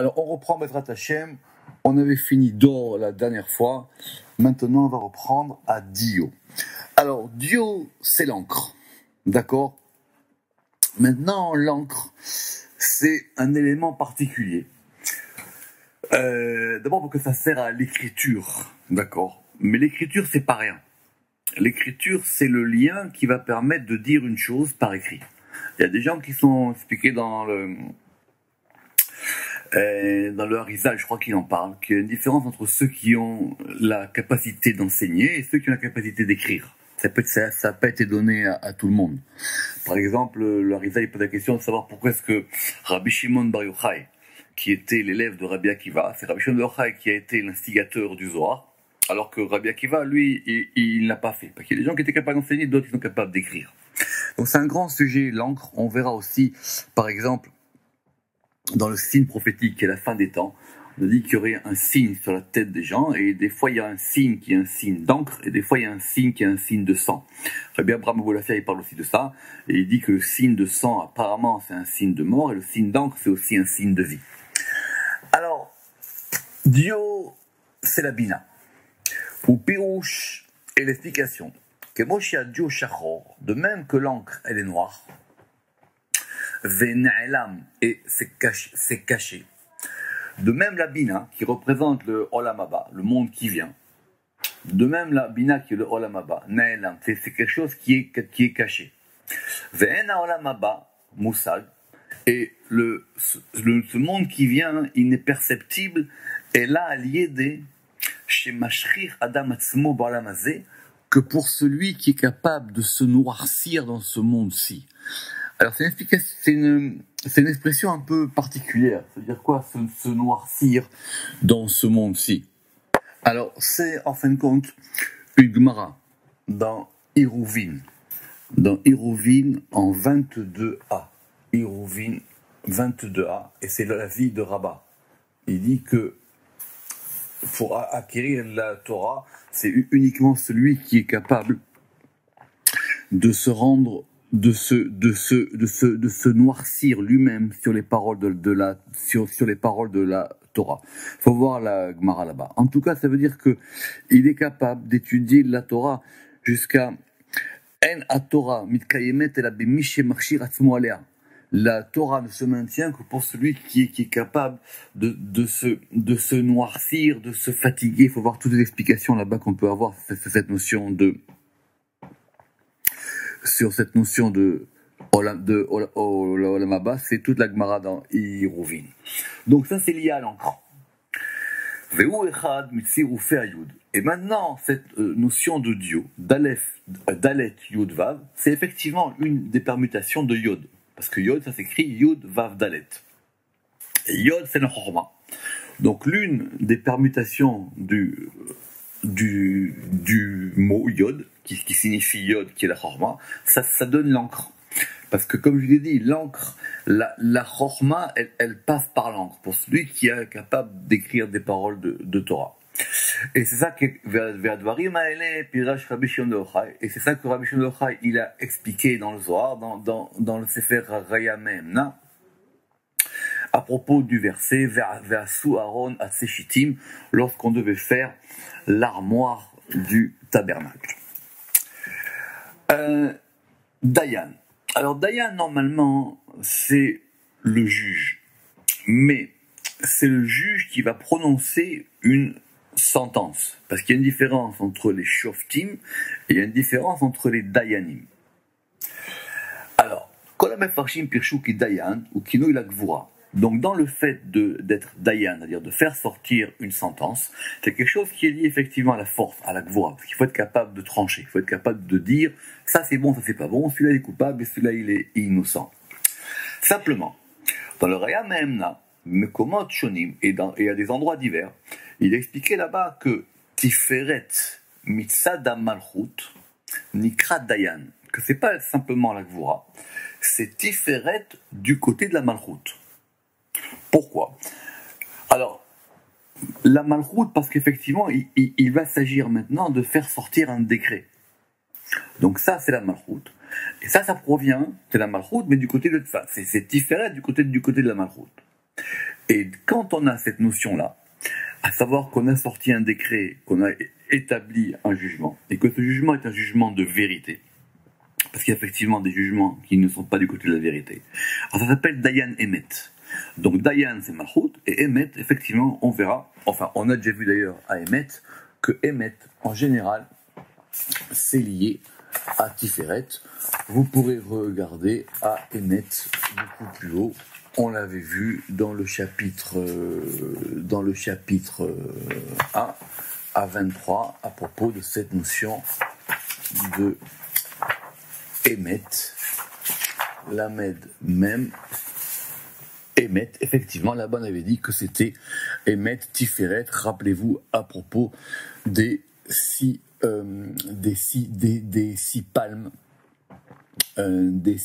Alors, on reprend Bezrat Hashem. On avait fini d'or la dernière fois. Maintenant, on va reprendre à Dio. Alors, Dio, c'est l'encre. D'accord? Maintenant, l'encre, c'est un élément particulier. D'abord parce que ça sert à l'écriture. D'accord? Mais l'écriture, c'est pas rien. L'écriture, c'est le lien qui va permettre de dire une chose par écrit. Il y a des gens qui sont expliqués dans le Harizal, je crois qu'il en parle, qu'il y a une différence entre ceux qui ont la capacité d'enseigner et ceux qui ont la capacité d'écrire. Ça n'a pas été donné à tout le monde. Par exemple, le Harizal il pose la question de savoir pourquoi est-ce que Rabbi Shimon Bar Yochai, qui était l'élève de Rabbi Akiva, c'est Rabbi Shimon Bar Yochai qui a été l'instigateur du Zohar, alors que Rabbi Akiva, lui, il l'a pas fait. Parce qu'il y a des gens qui étaient capables d'enseigner, d'autres qui sont capables d'écrire. Donc c'est un grand sujet, l'encre. On verra aussi, par exemple, dans le signe prophétique qui est la fin des temps, on dit qu'il y aurait un signe sur la tête des gens, et des fois il y a un signe qui est un signe d'encre, et des fois il y a un signe qui est un signe de sang. Rabbi Abraham Abou-Lafia, il parle aussi de ça, et il dit que le signe de sang, apparemment, c'est un signe de mort, et le signe d'encre, c'est aussi un signe de vie. Alors, Dio, c'est la Bina. Ou Pirouche est l'explication. Que Moshia Dio Shachor, de même que l'encre, elle est noire, Ve'na'elam, et c'est caché. De même la Bina, qui représente le Olam Haba, le monde qui vient. De même la Bina, qui est le Olam Haba, Na'elam, c'est quelque chose qui est caché. Ve'ena Olam Haba, Moussag, et ce monde qui vient, il n'est perceptible, et là, allié chez Mashrir Adam Atzmo Ba'olam Hazeh, que pour celui qui est capable de se noircir dans ce monde-ci. Alors c'est une expression un peu particulière. C'est-à-dire quoi, se noircir dans ce monde-ci? Alors c'est en fin de compte une Gemara dans Iruvin. Dans Iruvin en 22a. Iruvin 22a, et c'est la vie de Rabat. Il dit que pour acquérir la Torah, c'est uniquement celui qui est capable de se rendre, de se noircir lui-même sur les paroles sur les paroles de la Torah. Faut voir la Gemara là-bas. En tout cas, ça veut dire que il est capable d'étudier la Torah jusqu'à En ha-Torah mitkayemet ela b'mi shemachshir atzmo alea. La Torah ne se maintient que pour celui qui est capable de se noircir, de se fatiguer. Il faut voir toutes les explications là-bas qu'on peut avoir sur cette notion de Olam Haba. C'est toute la Gemara dans Iruvin. Donc ça, c'est lié à l'encre. Ve'u echad mitzir ufe ayud. Et maintenant, cette notion de Dio, Dalet Yud Vav, c'est effectivement une des permutations de Yod. Parce que Yod, ça s'écrit Yud Vav Dalet. Et Yod, c'est le Chorma. Donc l'une des permutations du mot Yod, qui signifie Yod, qui est la Chorma, ça donne l'encre. Parce que comme je l'ai dit, l'encre, la Chorma, elle passe par l'encre, pour celui qui est capable d'écrire des paroles de Torah. Et c'est ça que et c'est ça que Rabbi Shimon Bar Yochai il a expliqué dans le Zohar, dans le Sefer Raya Me'emna, à propos du verset Ve'asu Aaron Atseshitim, lorsqu'on devait faire l'armoire du tabernacle. Dayan. Alors Dayan, normalement, c'est le juge, mais c'est le juge qui va prononcer une sentence, parce qu'il y a une différence entre les shoftim et il y a une différence entre les dayanim. Alors, donc dans le fait d'être dayan, c'est-à-dire de faire sortir une sentence, c'est quelque chose qui est lié effectivement à la force, à la gvura, parce qu'il faut être capable de trancher, il faut être capable de dire ça c'est bon, ça c'est pas bon, celui-là il est coupable et celui-là il est innocent. Simplement, dans le Raya Me'emna, Mekomot Shonim, et à des endroits divers, il expliquait là-bas que Tiferet Mitzad HaMalchut Nikra Dayan, que c'est pas simplement la Gvura, c'est Tiferet du côté de la Malchut. Pourquoi? Alors, la Malchut, parce qu'effectivement, il va s'agir maintenant de faire sortir un décret. Donc ça, c'est la Malchut. Et ça provient, c'est la Malchut, mais du côté de Tzfat. C'est Tiferet du côté de la Malchut. Et quand on a cette notion-là, à savoir qu'on a sorti un décret, qu'on a établi un jugement, et que ce jugement est un jugement de vérité, parce qu'il y a effectivement des jugements qui ne sont pas du côté de la vérité. Alors ça s'appelle Dayan Emet. Donc Dayan c'est Malchut, et Emet, effectivement, on verra, enfin on a déjà vu d'ailleurs à Emet, que Emet, en général, c'est lié à Tiferet. Vous pourrez regarder à Emet beaucoup plus haut. On l'avait vu dans le chapitre 1 à 23 à propos de cette notion de Emet, Lamed même, Emet. Effectivement, là-bas on avait dit que c'était Emet, Tiferet. Rappelez-vous à propos des six palmes. Des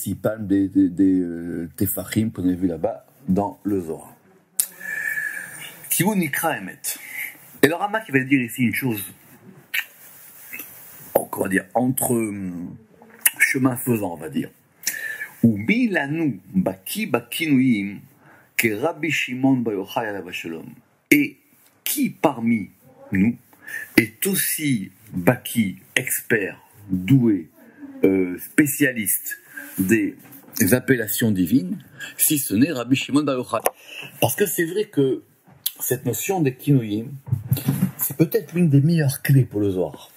Tefachim qu'on a vu là-bas dans le Zohar. Kivu Nikra Emet. Et le Rama qui va dire ici une chose, comment dire, entre chemin faisant, on va dire. Ou milanu baki bakinuim que Rabbi Shimon bar Yochai alav shalom. Et qui parmi nous est aussi baki, expert, doué, spécialiste des appellations divines, si ce n'est Rabbi Shimon bar Yochai. Parce que c'est vrai que cette notion des kinuyim, c'est peut-être l'une des meilleures clés pour le Zohar.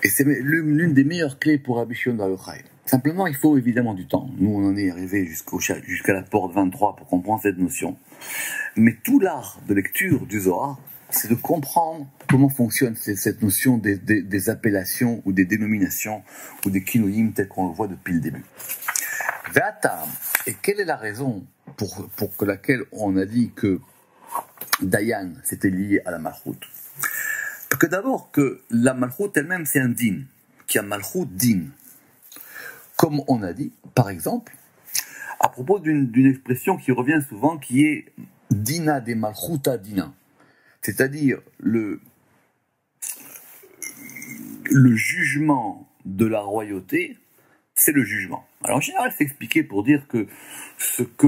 Et c'est l'une des meilleures clés pour Rabbi Shimon bar Yochai. Simplement, il faut évidemment du temps. Nous, on en est arrivé jusqu'à la porte 23 pour comprendre cette notion. Mais tout l'art de lecture du Zohar, c'est de comprendre comment fonctionne cette notion des appellations ou des dénominations ou des kinuyim tels qu'on le voit depuis le début. Ve'atam, et quelle est la raison pour laquelle on a dit que Dayan c'était lié à la Malchut? Parce que d'abord que la Malchut elle-même c'est un din, qui a Malchut din. Comme on a dit, par exemple, à propos d'une expression qui revient souvent, qui est dina de Malchuta dina. C'est-à-dire le jugement de la royauté, c'est le jugement. Alors en général, c'est expliqué pour dire que ce que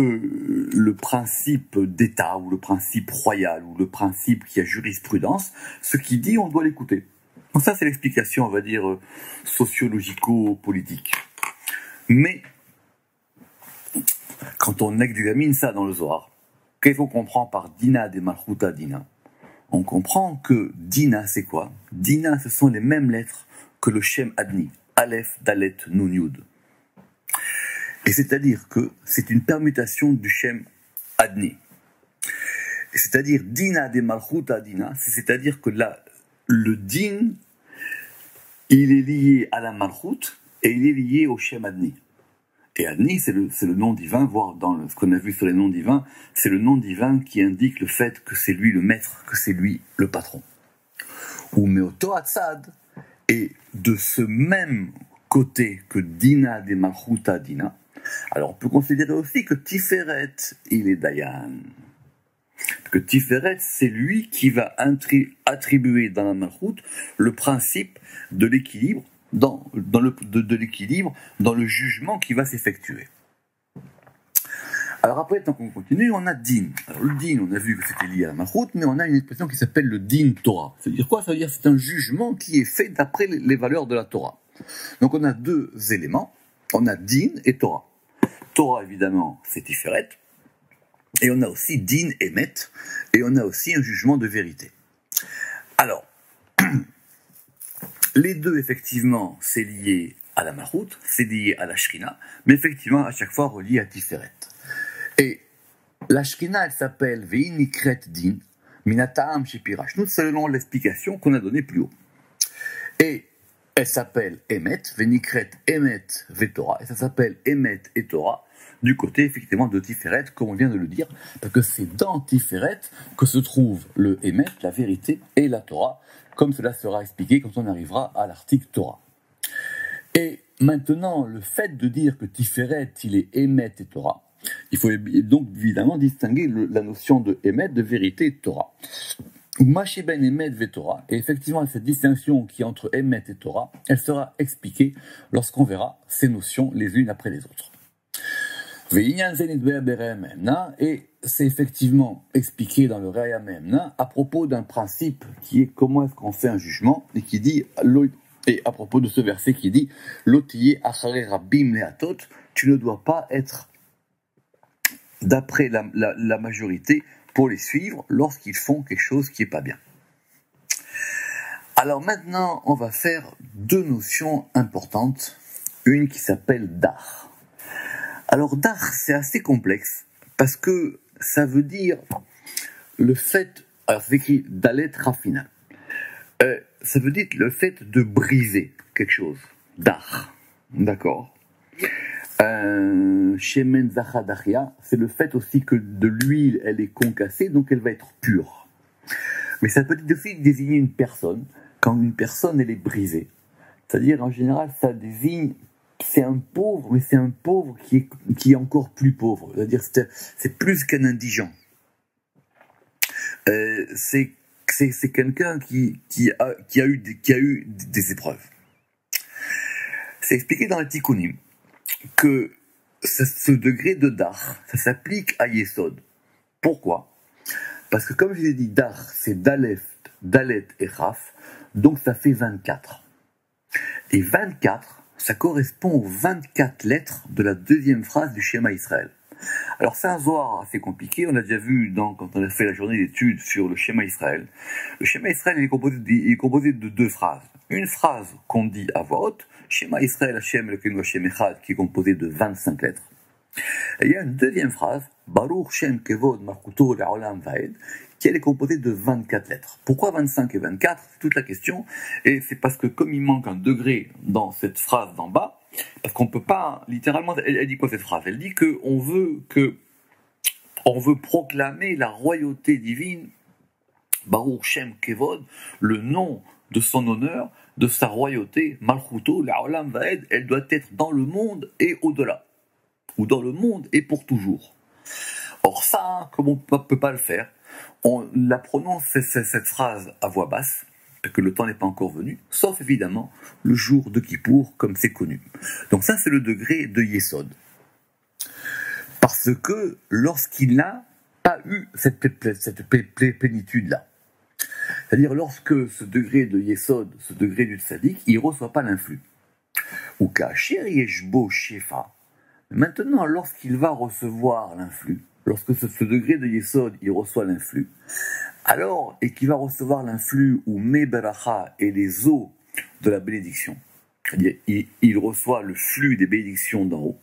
le principe d'État, ou le principe royal, ou le principe qui a jurisprudence, ce qu'il dit, on doit l'écouter. Donc ça, c'est l'explication, on va dire, sociologico-politique. Mais, quand on examine ça dans le Zohar, qu'est-ce qu'on comprend par Dina de Malchuta Dina? On comprend que Dina, c'est quoi? Dina, ce sont les mêmes lettres que le Shem Adni, Aleph, Dalet, Nun, Yud. Et c'est-à-dire que c'est une permutation du Shem Adni. Et c'est-à-dire Dina de Malchuta Dina, c'est-à-dire que là, le Din, il est lié à la Malchut, et il est lié au Shem Adni. Et Adni, c'est le nom divin, voire dans ce qu'on a vu sur les noms divins, c'est le nom divin qui indique le fait que c'est lui le maître, que c'est lui le patron. Ou Meoto Hatzad, et de ce même côté que Dina de Malchuta Dina, alors on peut considérer aussi que Tiferet, il est Dayan. Que Tiferet, c'est lui qui va attribuer dans la Malchut le principe de l'équilibre, de l'équilibre dans le jugement qui va s'effectuer. Alors après, tant qu'on continue, on a din. Alors le din, on a vu que c'était lié à la Malchut, mais on a une expression qui s'appelle le din Torah. Ça veut dire quoi? Ça veut dire que c'est un jugement qui est fait d'après les valeurs de la Torah. Donc on a deux éléments, on a din et Torah. Torah, évidemment, c'est Tiferet, et on a aussi din emet, et on a aussi un jugement de vérité. Alors, les deux, effectivement, c'est lié à la Malchut, c'est lié à la Shrina, mais effectivement, à chaque fois, relié à Tiferet. Et la Shrina, elle s'appelle Veinikret Din, Minataam Shepirashnut, c'est le nom de l'explication qu'on a donné plus haut. Et elle s'appelle Emet, Veinikret Emet Vetora, et ça s'appelle Emet et Torah, du côté, effectivement, de Tiferet, comme on vient de le dire, parce que c'est dans Tiferet que se trouve le Emet, la vérité, et la Torah, comme cela sera expliqué quand on arrivera à l'article Torah. Et maintenant, le fait de dire que Tiferet, il est Emet et Torah, il faut donc évidemment distinguer la notion de Emet, de vérité et de Torah. Masheben Emet ve Torah, et effectivement, cette distinction qui est entre Emet et Torah, elle sera expliquée lorsqu'on verra ces notions les unes après les autres. Et c'est effectivement expliqué dans le Raya Mehemna à propos d'un principe qui est comment est-ce qu'on fait un jugement, et qui dit, et à propos de ce verset qui dit, Lotiye achare rabim leatot, tu ne dois pas être d'après la majorité pour les suivre lorsqu'ils font quelque chose qui n'est pas bien. Alors maintenant, on va faire deux notions importantes, une qui s'appelle dar. Alors, dar, c'est assez complexe, parce que ça veut dire le fait, alors c'est écrit dalet rafina, ça veut dire le fait de briser quelque chose, dar, d'accord. Shemen zachadaria, c'est le fait aussi que de l'huile, elle est concassée, donc elle va être pure. Mais ça peut aussi désigner une personne, quand une personne, elle est brisée. C'est-à-dire, en général, ça désigne... C'est un pauvre, mais c'est un pauvre qui est encore plus pauvre. C'est-à-dire, c'est plus qu'un indigent. C'est quelqu'un qui a eu des épreuves. C'est expliqué dans le Tikkunim que ce degré de dar, ça s'applique à Yesod. Pourquoi? Parce que comme je l'ai dit, dar, c'est Dalet et Raf, donc ça fait 24. Et 24, ça correspond aux 24 lettres de la deuxième phrase du Shema Israël. Alors c'est un zohar assez compliqué, on l'a déjà vu quand on a fait la journée d'études sur le Shema Israël. Le Shema Israël est composé de deux phrases. Une phrase qu'on dit à voix haute, Shema Israël Hashem Elokeinu Hashem Echad, qui est composée de 25 lettres. Et il y a une deuxième phrase, Baruch Shem Kevod Malchuto Le'olam Vaed, qui elle est composée de 24 lettres. Pourquoi 25 et 24? C'est toute la question. Et c'est parce que comme il manque un degré dans cette phrase d'en bas, parce qu'on peut pas, littéralement, elle dit quoi cette phrase? Elle dit qu'on veut proclamer la royauté divine, Baruch Shem Kevod, le nom de son honneur, de sa royauté, Malchuto Le'olam Vaed, elle doit être dans le monde et au-delà. Ou dans le monde et pour toujours. Or ça, comme on ne peut pas le faire, on la prononce cette phrase à voix basse, parce que le temps n'est pas encore venu, sauf évidemment le jour de Kippour, comme c'est connu. Donc ça, c'est le degré de Yesod. Parce que lorsqu'il n'a pas eu cette plénitude-là, c'est-à-dire lorsque ce degré de Yesod, ce degré du tzaddik, il ne reçoit pas l'influx. Ou ka'asher yeshbo shefa. Maintenant, lorsqu'il va recevoir l'influx, lorsque ce degré de Yesod, il reçoit l'influx, alors, et qu'il va recevoir l'influx ou Meberacha et les eaux de la bénédiction, c'est-à-dire il reçoit le flux des bénédictions d'en haut,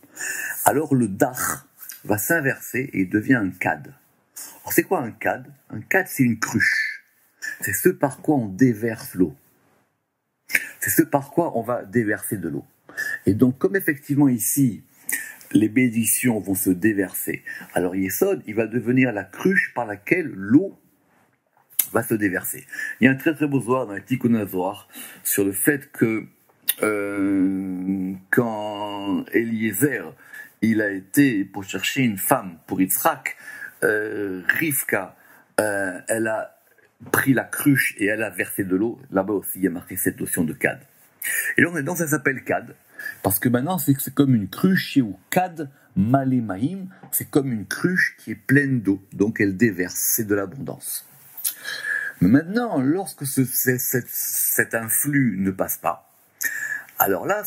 alors le dar va s'inverser et devient un kad. Alors c'est quoi un kad? Un kad, c'est une cruche. C'est ce par quoi on déverse l'eau. C'est ce par quoi on va déverser de l'eau. Et donc, comme effectivement ici, les bénédictions vont se déverser, alors Yesod, il va devenir la cruche par laquelle l'eau va se déverser. Il y a un très très beau zohar dans le Tikkun Zohar sur le fait que quand Eliezer il a été pour chercher une femme pour Yitzhak, Rivka, elle a pris la cruche et elle a versé de l'eau. Là-bas aussi, il y a marqué cette notion de kad. Et donc ça s'appelle kad, parce que maintenant c'est comme une cruche, ou kad malemaim, c'est comme une cruche qui est pleine d'eau, donc elle déverse, c'est de l'abondance. Mais maintenant, lorsque cet influx ne passe pas, alors là,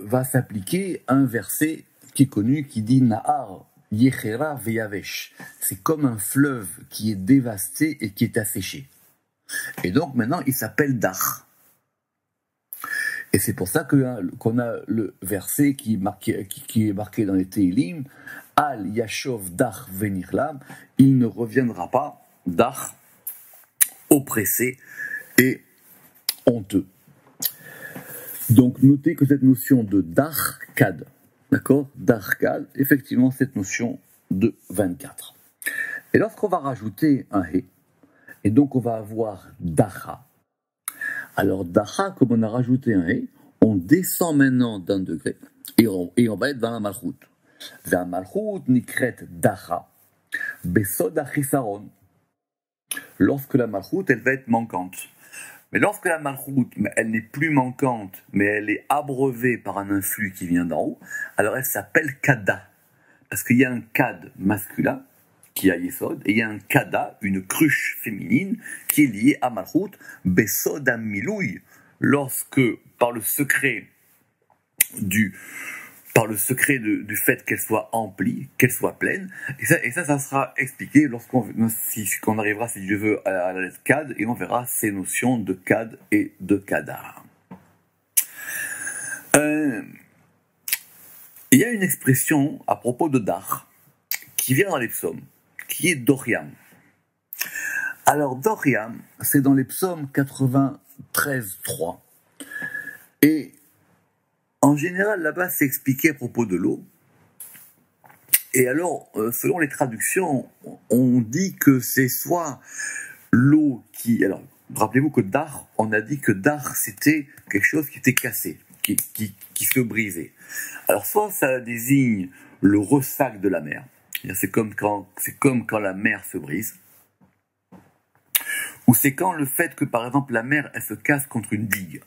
va s'appliquer un verset qui est connu, qui dit Nahar Yechera Veyavesh. C'est comme un fleuve qui est dévasté et qui est asséché. Et donc maintenant, il s'appelle Dar. Et c'est pour ça qu'on a le verset qui est marqué dans les Tehillim, Al Yashov Dar Venirlam, il ne reviendra pas, Dar, oppressé et honteux. Donc notez que cette notion de Dar Kad, d'accord, Dar Kad, effectivement cette notion de 24. Et lorsqu'on va rajouter un He, et donc on va avoir Dacha. Alors Dacha, comme on a rajouté un He, on descend maintenant d'un degré et on va être dans la Malchut. La Malchut nikret Dacha, Besod Achisaron. Lorsque la Malchut, elle va être manquante. Mais lorsque la Malchut, elle n'est plus manquante, mais elle est abreuvée par un influx qui vient d'en haut, alors elle s'appelle Kada. Parce qu'il y a un kad masculin qui a Yesod, et il y a un kada, une cruche féminine, qui est liée à Malchut, Besod Amilouy, lorsque, par le secret du fait qu'elle soit emplie, qu'elle soit pleine, et ça sera expliqué lorsqu'on arrivera, si Dieu veut, à la lettre kad, et on verra ces notions de kad et de kada. Il y a une expression à propos de Dar, qui vient dans les psaumes, qui est Doriam. Alors Doriam, c'est dans les psaumes 93.3, et en général, là-bas, c'est expliqué à propos de l'eau. Et alors, selon les traductions, on dit que c'est soit l'eau qui... Alors, rappelez-vous que Dar, on a dit que Dar, c'était quelque chose qui était cassé, qui se brisait. Alors, soit ça désigne le ressac de la mer. C'est comme quand la mer se brise. Ou c'est quand le fait que, par exemple, la mer, elle se casse contre une digue.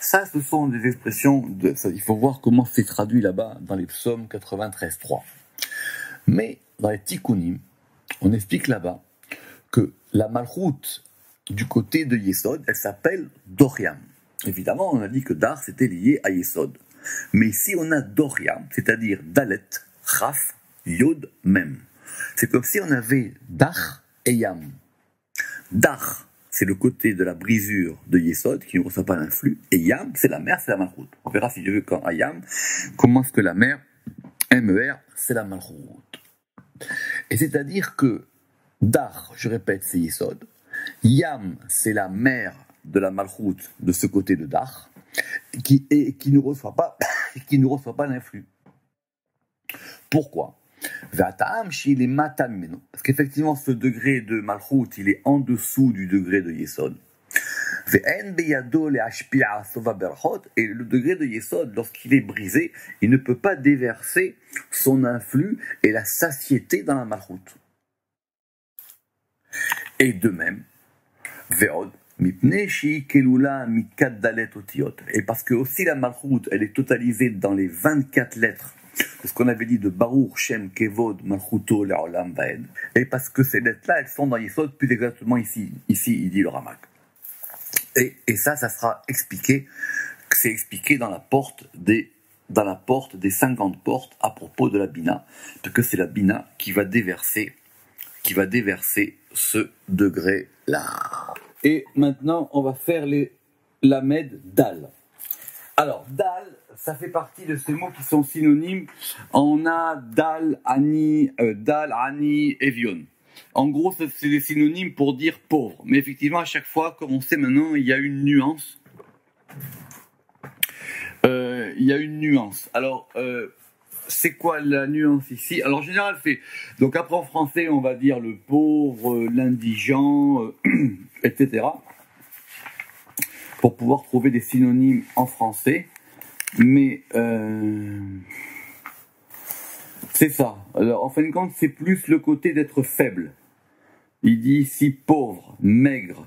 Ça, ce sont des expressions, il faut voir comment c'est traduit là-bas dans les psaumes 93.3. Mais dans les Tikkunim, on explique là-bas que la Malchut du côté de Yesod, elle s'appelle Doriam. Évidemment, on a dit que Dar, c'était lié à Yesod. Mais ici, on a Doriam, c'est-à-dire Dalet, Raf, Yod, Mem. C'est comme si on avait Dar et Yam. Dar, c'est le côté de la brisure de Yesod qui ne reçoit pas l'influx, et Yam, c'est la mer, c'est la Malchut. On verra si Dieu veut quand à Yam, comment est-ce que la mer, MER, c'est la Malchut. Et c'est-à-dire que Dar, je répète, c'est Yesod, Yam, c'est la mer de la Malchut de ce côté de Dar, qui ne reçoit pas l'influx. Pourquoi? Parce qu'effectivement, ce degré de Malchut, il est en dessous du degré de Yesod. Et le degré de Yesod, lorsqu'il est brisé, il ne peut pas déverser son influx et la satiété dans la Malchut. Et de même, et parce que aussi la Malchut, elle est totalisée dans les 24 lettres, ce qu'on avait dit de Baruch Shem Kevod Malchuto Le'olam Vaed, et parce que ces lettres-là, elles sont dans Yesod, plus exactement ici il dit le Ramak. Et ça sera expliqué, c'est expliqué dans la porte des 50 portes à propos de la Bina, parce que c'est la Bina qui va déverser ce degré-là. Et maintenant, on va faire les Lamed Dal. Alors, Dal, ça fait partie de ces mots qui sont synonymes. On a Dal, Ani, Evion. En gros, c'est des synonymes pour dire pauvre. Mais effectivement, à chaque fois, comme on sait maintenant, il y a une nuance. Alors, c'est quoi la nuance ici? Alors, en général, donc après en français, on va dire le pauvre, l'indigent, etc. Pour pouvoir trouver des synonymes en français. Mais c'est ça. Alors, en fin de compte, c'est plus le côté d'être faible. Il dit ici pauvre, maigre,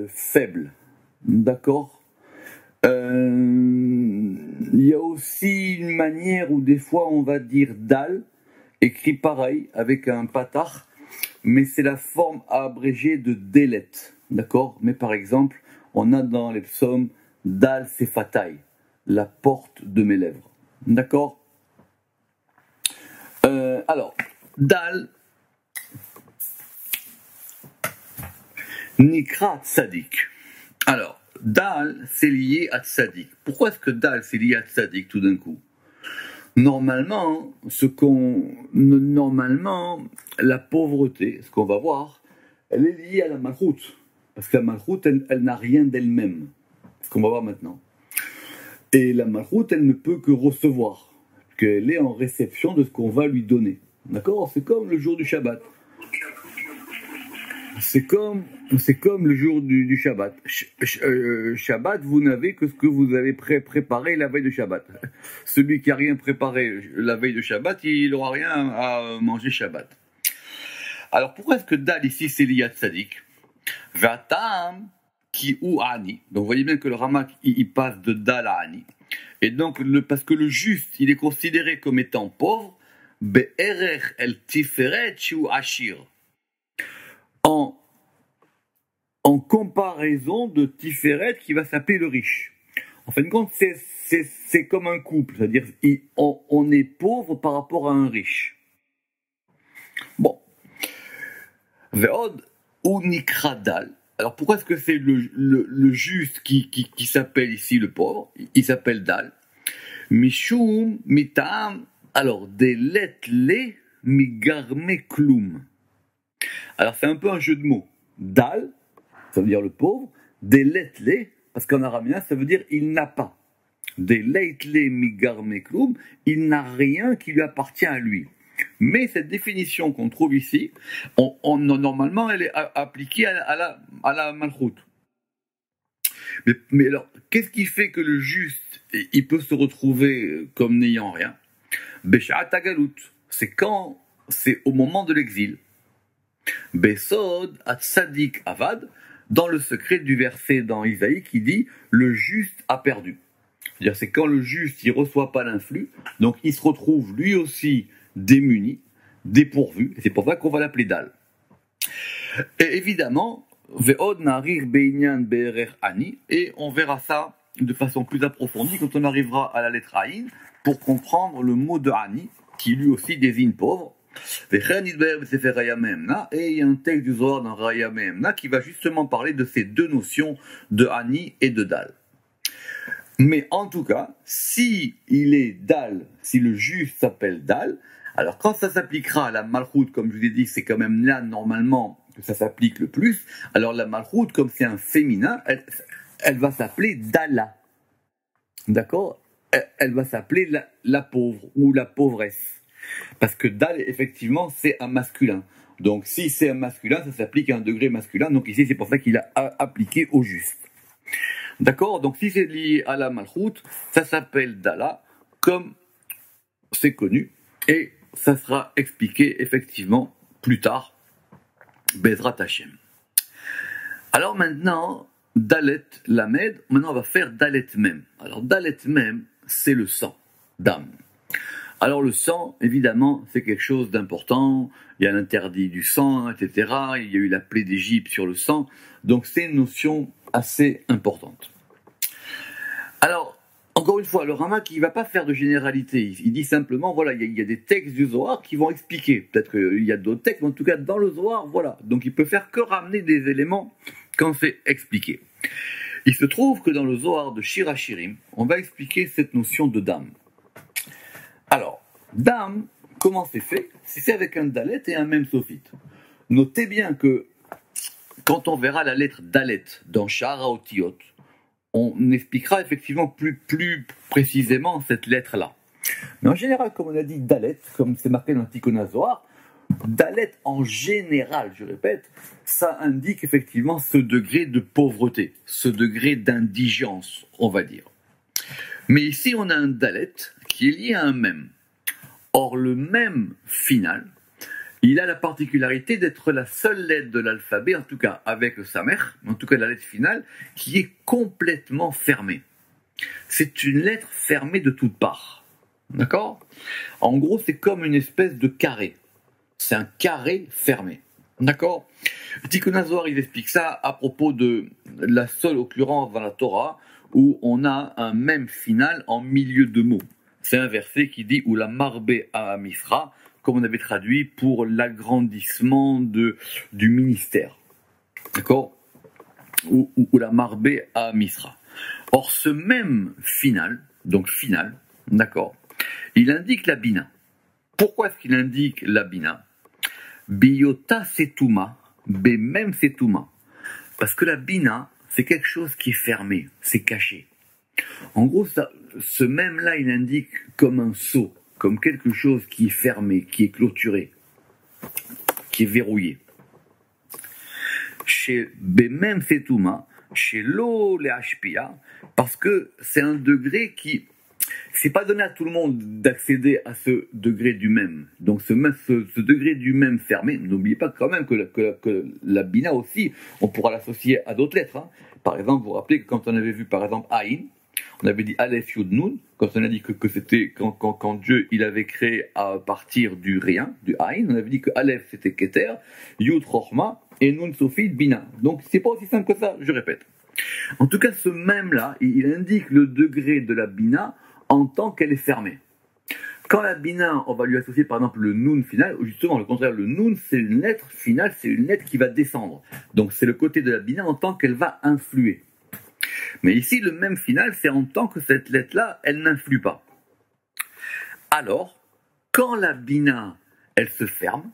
faible. D'accord? Il y a aussi une manière où des fois on va dire dal, écrit pareil, avec un patach, mais c'est la forme abrégée de délet. D'accord? Mais par exemple, on a dans les psaumes dal sefatai, la porte de mes lèvres. D'accord? Alors, dal, nikra tzadik. Alors, dal, c'est lié à tzadik. Pourquoi est-ce que dal, c'est lié à tzadik tout d'un coup? Normalement, la pauvreté, ce qu'on va voir, elle est liée à la malchut. Parce que la malchut, elle n'a rien d'elle-même. Ce qu'on va voir maintenant. Et la malchut, elle ne peut que recevoir. Qu'elle est en réception de ce qu'on va lui donner. D'accord? C'est comme le jour du Shabbat. C'est comme le jour du Shabbat. Shabbat, vous n'avez que ce que vous avez préparé la veille de Shabbat. Celui qui n'a rien préparé la veille de Shabbat, il n'aura rien à manger Shabbat. Alors pourquoi est-ce que Dal ici c'est lié à Tzadik? Vatam ki ou Ani. Donc vous voyez bien que le Ramak il passe de Dal à Ani. Et donc parce que le juste il est considéré comme étant pauvre, Be'erech el tiferet shu ashir. En comparaison de Tiferet qui va s'appeler le riche. En fin de compte, c'est comme un couple, c'est-à-dire on est pauvre par rapport à un riche. Bon. Ve'od unikra dal. Alors pourquoi est-ce que c'est le juste qui s'appelle ici le pauvre? Il s'appelle dal. Mishum mitam. Alors, des letle migarme klum. Alors c'est un peu un jeu de mots. Dal, ça veut dire le pauvre. Des letle, parce qu'en araméen, ça veut dire il n'a pas. Des letle migarme klum, il n'a rien qui lui appartient à lui. Mais cette définition qu'on trouve ici, normalement, elle est appliquée à la malchoute. Mais alors, qu'est-ce qui fait que le juste, il peut se retrouver comme n'ayant rien? Beshat agalut, c'est au moment de l'exil. Besod atzadik avad, dans le secret du verset dans Isaïe qui dit le juste a perdu. C'est-à-dire c'est quand le juste il reçoit pas l'influx, donc il se retrouve lui aussi démuni, dépourvu, et c'est pour ça qu'on va l'appeler Dal. Et évidemment, ve'od narir beinyan be'erer ani, et on verra ça de façon plus approfondie quand on arrivera à la lettre Aïn pour comprendre le mot de Ani qui lui aussi désigne pauvre. Et il y a un texte du Zohar dans Raya Mehemna qui va justement parler de ces deux notions de Ani et de Dal. Mais en tout cas, si il est Dal, si le juif s'appelle Dal, alors quand ça s'appliquera à la Malchoute, comme je vous ai dit, c'est quand même là normalement que ça s'applique le plus, alors la Malchoute, comme c'est un féminin, elle va s'appeler Dala. D'accord? Elle va s'appeler la pauvre ou la pauvresse. Parce que Dal, effectivement, c'est un masculin. Donc, si c'est un masculin, ça s'applique à un degré masculin. Donc, ici, c'est pour ça qu'il a appliqué au juste. D'accord? Donc, si c'est lié à la malchoute, ça s'appelle Dala, comme c'est connu. Et ça sera expliqué, effectivement, plus tard. Bezrat Hashem. Alors, maintenant, Dalet Lamed, maintenant, on va faire Dalet Mem. Alors, Dalet Mem, c'est le sang d'âme. Alors le sang, évidemment, c'est quelque chose d'important. Il y a l'interdit du sang, etc. Il y a eu la plaie d'Égypte sur le sang. Donc c'est une notion assez importante. Alors, encore une fois, le Ramak, il ne va pas faire de généralité. Il dit simplement, voilà, il y a des textes du Zohar qui vont expliquer. Peut-être qu'il y a d'autres textes, mais en tout cas, dans le Zohar, voilà. Donc il peut faire que ramener des éléments quand c'est expliqué. Il se trouve que dans le Zohar de Shir HaShirim, on va expliquer cette notion de dame. Alors, dame, comment c'est fait? C'est fait avec un dalet et un même sophite. Notez bien que quand on verra la lettre dalet dans Sha'ara Otiyot, on expliquera effectivement plus précisément cette lettre-là. Mais en général, comme on a dit dalet, comme c'est marqué dans le Tikkun Zohar, dalet en général, je répète, ça indique effectivement ce degré de pauvreté, ce degré d'indigence, on va dire. Mais ici, on a un dalet qui est lié à un mème. Or, le mème final, il a la particularité d'être la seule lettre de l'alphabet, en tout cas avec le samer, en tout cas la lettre finale, qui est complètement fermée. C'est une lettre fermée de toutes parts. D'accord? En gros, c'est comme une espèce de carré. C'est un carré fermé. D'accord? Tikkun Zohar, il explique ça à propos de la seule occurrence dans la Torah où on a un mème final en milieu de mots. C'est un verset qui dit « Ou la marbe à Misra », comme on avait traduit pour l'agrandissement du ministère. D'accord? Ou la marbe à Misra. Or, ce même final, donc final, d'accord, il indique la bina. Pourquoi est-ce qu'il indique la bina? Biota setuma, be même setuma. Parce que la bina, c'est quelque chose qui est fermé, c'est caché. En gros, ce même-là, il indique comme un sceau, comme quelque chose qui est fermé, qui est clôturé, qui est verrouillé. Chez Bemem Setuma, chez Lo le Hashpia, parce que c'est un degré qui, c'est pas donné à tout le monde d'accéder à ce degré du même. Donc ce degré du même fermé, n'oubliez pas quand même que la bina aussi, on pourra l'associer à d'autres lettres. Hein. Par exemple, vous vous rappelez que quand on avait vu par exemple Aïn, On avait dit Aleph Yud Nun, quand on a dit que c'était quand Dieu il avait créé à partir du rien, du Aïn, on avait dit que Aleph c'était Keter, Yud Chochma et Nun Sofit Bina. Donc c'est pas aussi simple que ça, je répète. En tout cas, ce même-là, il indique le degré de la Bina en tant qu'elle est fermée. Quand la Bina, on va lui associer par exemple le Nun final, ou justement le contraire, le Nun c'est une lettre finale, c'est une lettre qui va descendre. Donc c'est le côté de la Bina en tant qu'elle va influer. Mais ici, le même final, c'est en tant que cette lettre-là, elle n'influe pas. Alors, quand la Bina, elle se ferme,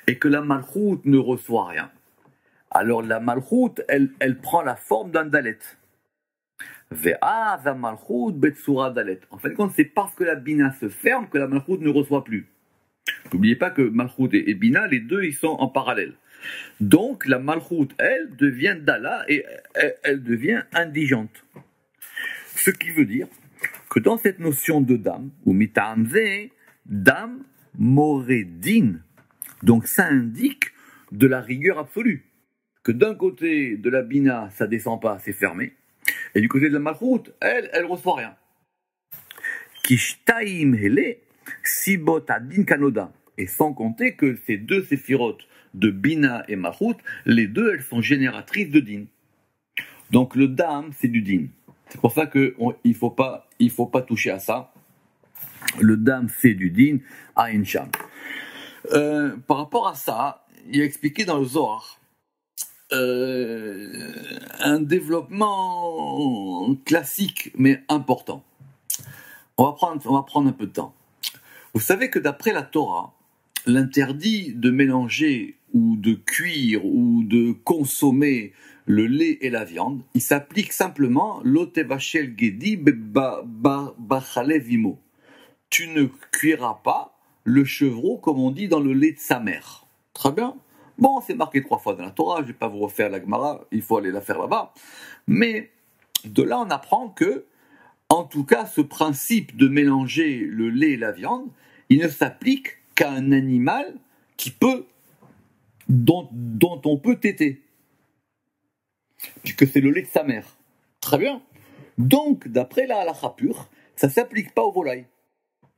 et que la Malchut ne reçoit rien, alors la Malchut, elle prend la forme d'un Dalet. Ve'az Malchut betsura Dalet. En fin de compte, c'est parce que la Bina se ferme que la Malchut ne reçoit plus. N'oubliez pas que Malchut et Bina, les deux, ils sont en parallèle. Donc la Malchut, elle, devient Dala et elle devient indigente. Ce qui veut dire que dans cette notion de dame, ou mita'amze, dame moredin, donc ça indique de la rigueur absolue. Que d'un côté de la Bina, ça descend pas, c'est fermé, et du côté de la Malchut, elle reçoit rien. Kishtaim hele sibot adin kanoda. Et sans compter que ces deux séphirotes de Bina et Malchut, les deux, elles sont génératrices de din. Donc le dam, c'est du din. C'est pour ça qu'il ne faut pas toucher à ça. Le dam, c'est du din, Ain Sham. Par rapport à ça, il a expliqué dans le Zohar un développement classique, mais important. On va prendre un peu de temps. Vous savez que d'après la Torah, l'interdit de mélanger ou de cuire ou de consommer le lait et la viande, il s'applique simplement l'otevachel gedi bachale vimo. Tu ne cuiras pas le chevreau comme on dit dans le lait de sa mère. Très bien. Bon, c'est marqué 3 fois dans la Torah, je ne vais pas vous refaire la Gemara, il faut aller la faire là-bas. Mais de là, on apprend que, en tout cas, ce principe de mélanger le lait et la viande, il ne s'applique qu'à un animal dont on peut téter. Puisque c'est le lait de sa mère. Très bien. Donc, d'après la halakha pure, ça ne s'applique pas aux volailles.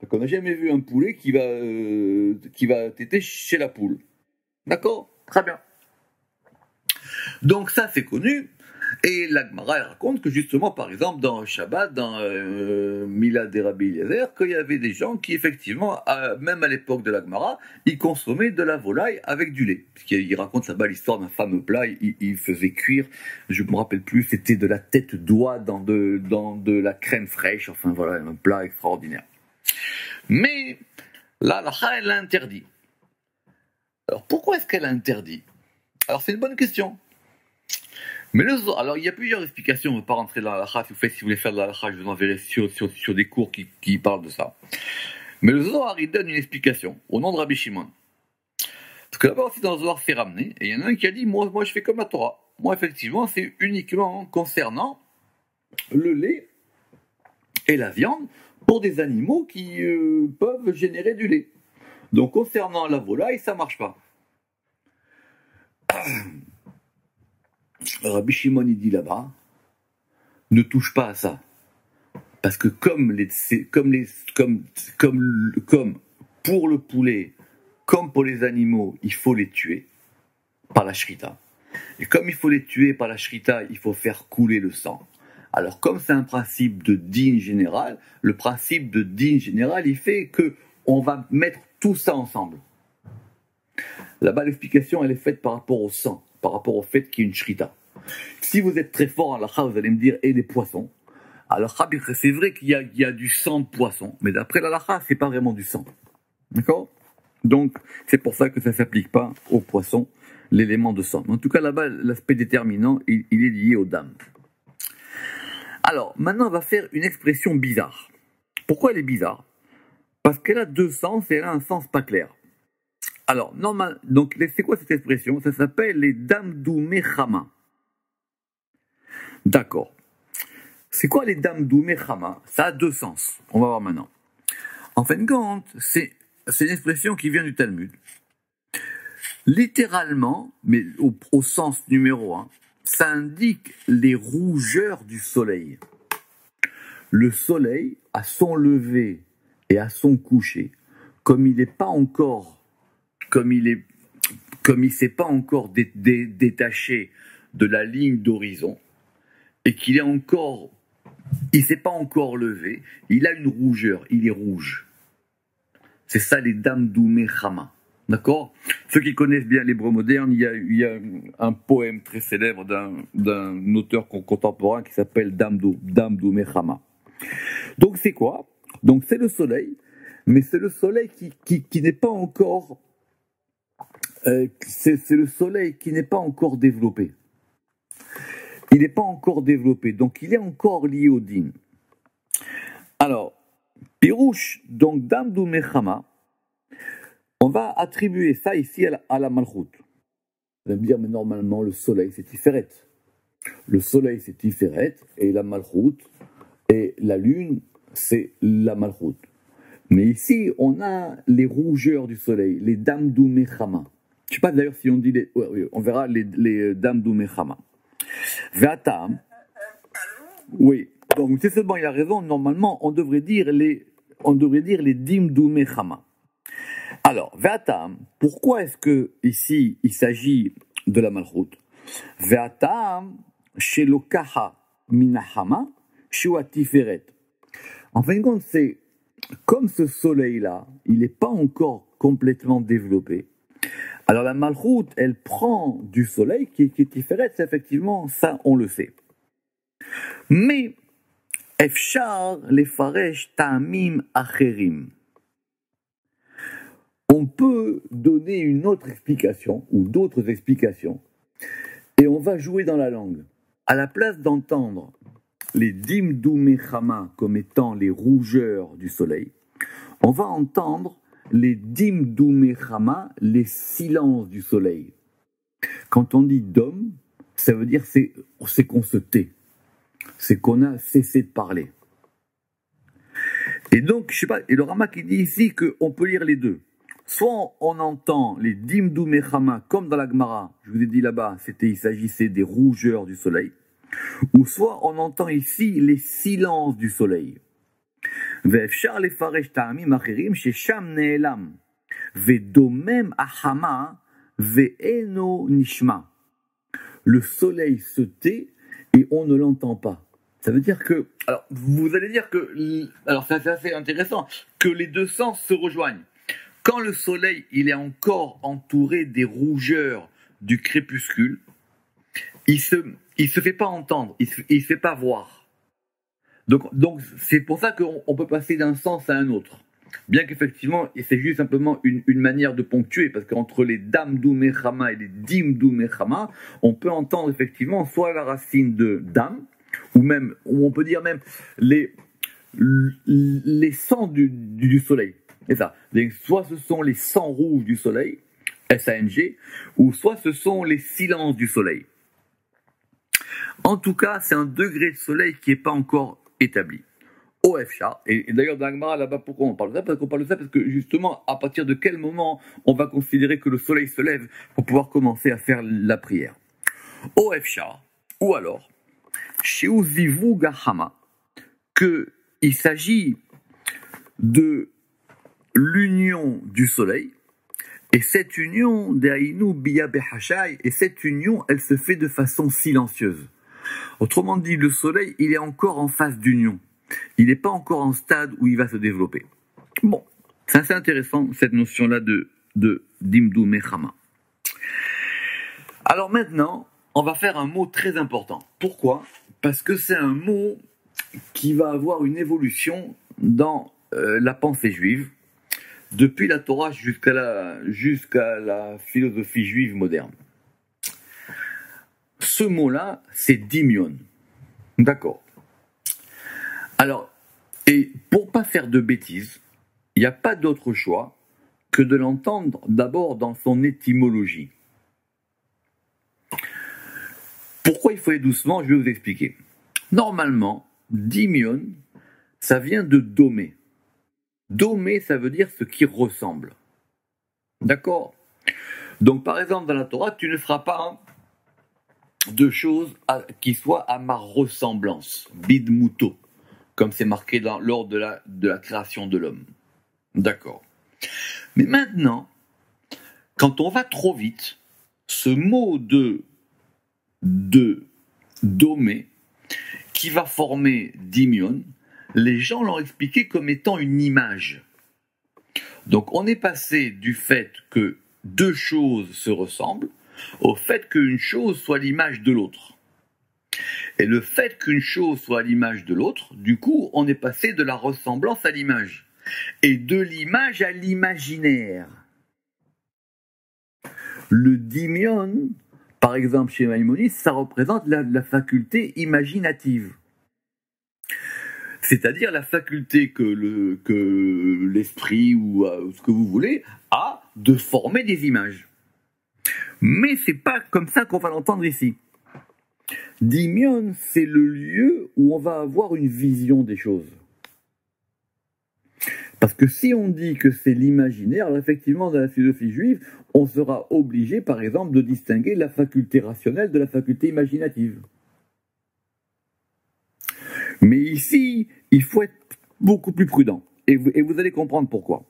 Donc, on n'a jamais vu un poulet qui va téter chez la poule. D'accord? Très bien. Donc ça, c'est connu. Et la Gemara elle raconte que justement, par exemple, dans Shabbat, dans Milad et Rabbi Eliezer, qu'il y avait des gens qui, effectivement, même à l'époque de la Gemara, ils consommaient de la volaille avec du lait. Puisqu'il raconte là-bas l'histoire d'un fameux plat, il faisait cuire, je ne me rappelle plus, c'était de la tête d'oie dans de la crème fraîche, enfin voilà, un plat extraordinaire. Mais la halakha, elle l'a interdit. Alors pourquoi est-ce qu'elle a interdit? Alors c'est une bonne question. Mais alors il y a plusieurs explications, on ne va pas rentrer dans la halakha, si vous voulez faire de la halakha, je vous enverrai sur des cours qui parlent de ça. Mais le Zohar, il donne une explication, au nom de Rabbi Shimon. Parce que là-bas aussi dans le Zohar, c'est ramené, et il y en a un qui a dit, moi je fais comme la Torah. Moi effectivement, c'est uniquement concernant le lait et la viande pour des animaux qui peuvent générer du lait. Donc concernant la volaille, ça ne marche pas. Rabbi Shimon il dit là-bas, ne touche pas à ça, parce que comme pour le poulet, comme pour les animaux, il faut les tuer par la shrita. Et comme il faut les tuer par la shrita, il faut faire couler le sang. Alors comme c'est un principe de din général, le principe de din général, il fait que on va mettre tout ça ensemble. Là-bas, l'explication, elle est faite par rapport au sang, par rapport au fait qu'il y ait une shrita. Si vous êtes très fort en halakha, vous allez me dire, et les poissons. Alors, c'est vrai qu'il y a du sang de poisson, mais d'après l'halakha, c'est pas vraiment du sang. D'accord? Donc, c'est pour ça que ça s'applique pas aux poissons, l'élément de sang. En tout cas, là-bas, l'aspect déterminant, il est lié aux dames. Alors, maintenant, on va faire une expression bizarre. Pourquoi elle est bizarre? Parce qu'elle a deux sens et elle a un sens pas clair. Alors, normal, donc, c'est quoi cette expression? Ça s'appelle les damdoumé chama. D'accord. C'est quoi les damdoumé chama? Ça a deux sens. On va voir maintenant. En fin de compte, c'est une expression qui vient du Talmud. Littéralement, mais au sens numéro 1, ça indique les rougeurs du soleil. le soleil, à son lever et à son coucher, comme il n'est pas encore, comme il s'est pas encore détaché de la ligne d'horizon, et qu'il est encore, il s'est pas encore levé, il a une rougeur, il est rouge. C'est ça les Damdou Mechama. D'accord? Ceux qui connaissent bien l'hébreu moderne, il y a un poème très célèbre d'un auteur contemporain qui s'appelle Damdou Mechama. Donc c'est quoi? Donc c'est le soleil, mais c'est le soleil qui n'est pas encore, c'est le soleil qui n'est pas encore développé. Il n'est pas encore développé, donc il est encore lié au din. Alors, Pirouche, donc Damdou Mechama, on va attribuer ça ici à la Malchut. Vous allez me dire, mais normalement, le soleil, c'est Tiferet. Le soleil, c'est Tiferet, et la Malchut, et la lune, c'est la Malchut. Mais ici, on a les rougeurs du soleil, les Damdou Mechama. Je ne sais pas d'ailleurs si on dit les... Oui, on verra les Damdou Mechama. Ve'atam. Oui, donc c'est seulement, il a raison, normalement, on devrait dire les Dimdou Mechama. Alors, Ve'atam, pourquoi est-ce que ici il s'agit de la Malchut? Ve'atam, shelokaha minahama, shua tiferet. En fin de compte, c'est comme ce soleil-là, il n'est pas encore complètement développé. Alors la Malchut, elle prend du soleil qui est tiferet, c'est effectivement ça, on le sait. Mais efshar lefaresh ta'amim acherim. On peut donner une autre explication, ou d'autres explications, et on va jouer dans la langue. À la place d'entendre les dimdou mechama comme étant les rougeurs du soleil, on va entendre les dimdou mechama, les silences du soleil. Quand on dit dom, ça veut dire c'est qu'on se tait, c'est qu'on a cessé de parler. Et donc, je sais pas, et le Rama qui dit ici qu'on peut lire les deux. Soit on entend les dimdou mechama comme dans la Gemara, je vous ai dit là-bas, il s'agissait des rougeurs du soleil, ou soit on entend ici les silences du soleil. Ve'efshar lefaresh ta'amim acherim shesham ne'elam ve'domem ahama ve'eno nishma. Le soleil se tait et on ne l'entend pas. Ça veut dire que, alors vous allez dire que, alors c'est assez intéressant, que les deux sens se rejoignent. Quand le soleil, il est encore entouré des rougeurs du crépuscule, il se fait pas entendre, il se fait pas voir. Donc c'est pour ça qu'on peut passer d'un sens à un autre. Bien qu'effectivement, c'est juste simplement une manière de ponctuer, parce qu'entre les damdou mechama et les dimdou mechama, on peut entendre effectivement soit la racine de dam, ou on peut dire même les sangs du soleil. C'est ça. Donc, soit ce sont les sangs rouges du soleil, S-A-N-G, ou soit ce sont les silences du soleil. En tout cas, c'est un degré de soleil qui n'est pas encore établi. OFSHA, et d'ailleurs dans l'Agmara là-bas, pourquoi on parle de ça? Parce qu'on parle de ça parce que justement, à partir de quel moment on va considérer que le soleil se lève pour pouvoir commencer à faire la prière. OFSHA, ou alors, Sheuzivu Gahama, qu'il s'agit de l'union du soleil, et cette union, et cette union, elle se fait de façon silencieuse. Autrement dit, le soleil, il est encore en phase d'union. Il n'est pas encore en stade où il va se développer. Bon, c'est assez intéressant, cette notion-là de Dimdou Mechama. Alors maintenant, on va faire un mot très important. Pourquoi? Parce que c'est un mot qui va avoir une évolution dans la pensée juive, depuis la Torah jusqu'à la philosophie juive moderne. Ce mot-là, c'est dimion. D'accord. Alors, et pour pas faire de bêtises, il n'y a pas d'autre choix que de l'entendre d'abord dans son étymologie. Pourquoi il faut aller doucement? Je vais vous expliquer. Normalement, dimion, ça vient de domé. Domé, ça veut dire ce qui ressemble. D'accord? Donc, par exemple, dans la Torah, tu ne feras pas de choses qui soient à ma ressemblance. Bidmuto. comme c'est marqué lors de la création de l'homme. D'accord. Mais maintenant, quand on va trop vite, ce mot de domé, qui va former dimion, les gens l'ont expliqué comme étant une image. Donc on est passé du fait que deux choses se ressemblent au fait qu'une chose soit l'image de l'autre. Et le fait qu'une chose soit l'image de l'autre, du coup, on est passé de la ressemblance à l'image. Et de l'image à l'imaginaire. Le dimion, par exemple chez Maïmonide, ça représente la faculté imaginative. C'est-à-dire la faculté que l'esprit ou ce que vous voulez a de former des images. Mais c'est pas comme ça qu'on va l'entendre ici. Dimion, c'est le lieu où on va avoir une vision des choses. Parce que si on dit que c'est l'imaginaire, alors effectivement, dans la philosophie juive, on sera obligé, par exemple, de distinguer la faculté rationnelle de la faculté imaginative. Mais ici, il faut être beaucoup plus prudent. Et vous allez comprendre pourquoi.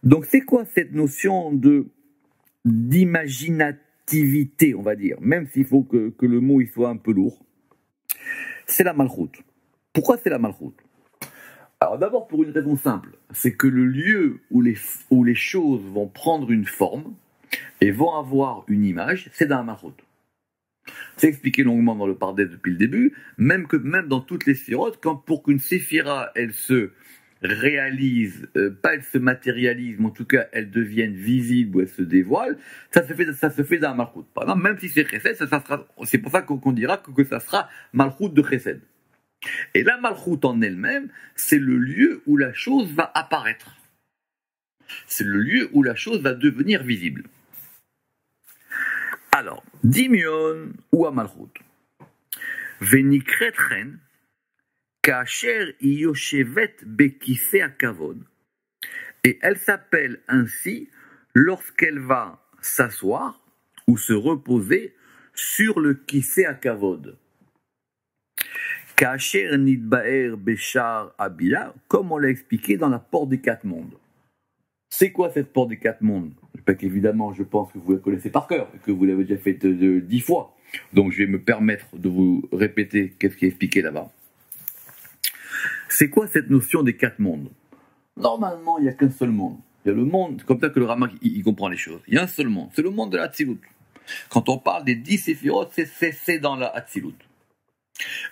Donc, c'est quoi cette notion d'imaginativité, on va dire, même s'il faut que le mot il soit un peu lourd? C'est la malchoute. Pourquoi c'est la malchoute? Alors d'abord pour une raison simple, c'est que le lieu où les choses vont prendre une forme et vont avoir une image, c'est dans la malchoute. C'est expliqué longuement dans le Pardes depuis le début, même dans toutes les séphirotes, pour qu'une séphira, elle se réalise, pas elle se matérialise, mais en tout cas elle devienne visible ou elle se dévoile, ça se fait dans la malchoute. Par exemple, même si c'est chesed, c'est pour ça qu'on dira que ça sera malchoute de chesed. Et la malchoute en elle-même, c'est le lieu où la chose va apparaître. C'est le lieu où la chose va devenir visible. Alors, dimion ou amalchout. Venikret chen, kasher yoshevet bekiseh hakavod. Et elle s'appelle ainsi lorsqu'elle va s'asseoir ou se reposer sur le kiseh hakavod. Kasher nidbaer beshar abila, comme on l'a expliqué dans la porte des quatre mondes. C'est quoi cette porte des quatre mondes? Évidemment, je pense que vous la connaissez par cœur, et que vous l'avez déjà fait 10 fois. Donc je vais me permettre de vous répéter qu'est-ce qui est expliqué là-bas. C'est quoi cette notion des quatre mondes? Normalement, il n'y a qu'un seul monde. Il y a le monde, c'est comme ça que le Ramak il comprend les choses. Il y a un seul monde, c'est le monde de la Hatzilut. Quand on parle des 10 séphirotes, c'est dans la Hatzilut.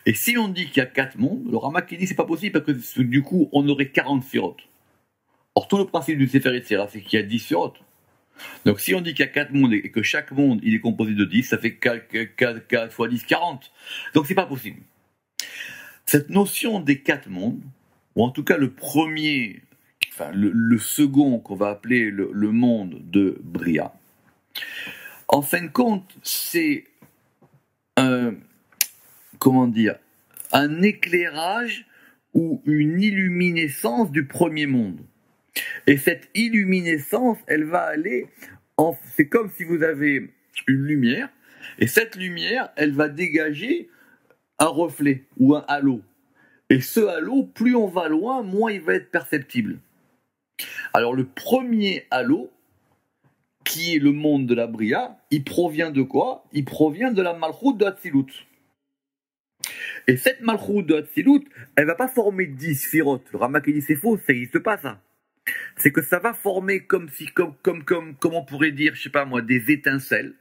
Et si on dit qu'il y a 4 mondes, le Ramak il dit c'est pas possible parce que du coup on aurait 40 séphirotes. Or tout le principe du Sefer Yetzirah c'est qu'il y a 10 séphirotes. Donc si on dit qu'il y a 4 mondes et que chaque monde il est composé de 10, ça fait 4 fois 10, 40. Donc c'est pas possible. Cette notion des 4 mondes, ou en tout cas le premier, enfin le second qu'on va appeler le monde de Bria, en fin de compte c'est un éclairage ou une illuminescence du premier monde. Et cette illuminescence, elle va aller, c'est comme si vous avez une lumière, et cette lumière, elle va dégager un reflet ou un halo. Et ce halo, plus on va loin, moins il va être perceptible. Alors le premier halo, qui est le monde de la Bria, il provient de quoi? Il provient de la Malchout de Hatzilut. Et cette Malchout de Hatzilut, elle va pas former 10 sphirotes. Le Ramak dit c'est faux, ça n'existe pas ça. C'est que ça va former comme on pourrait dire, je sais pas moi, des étincelles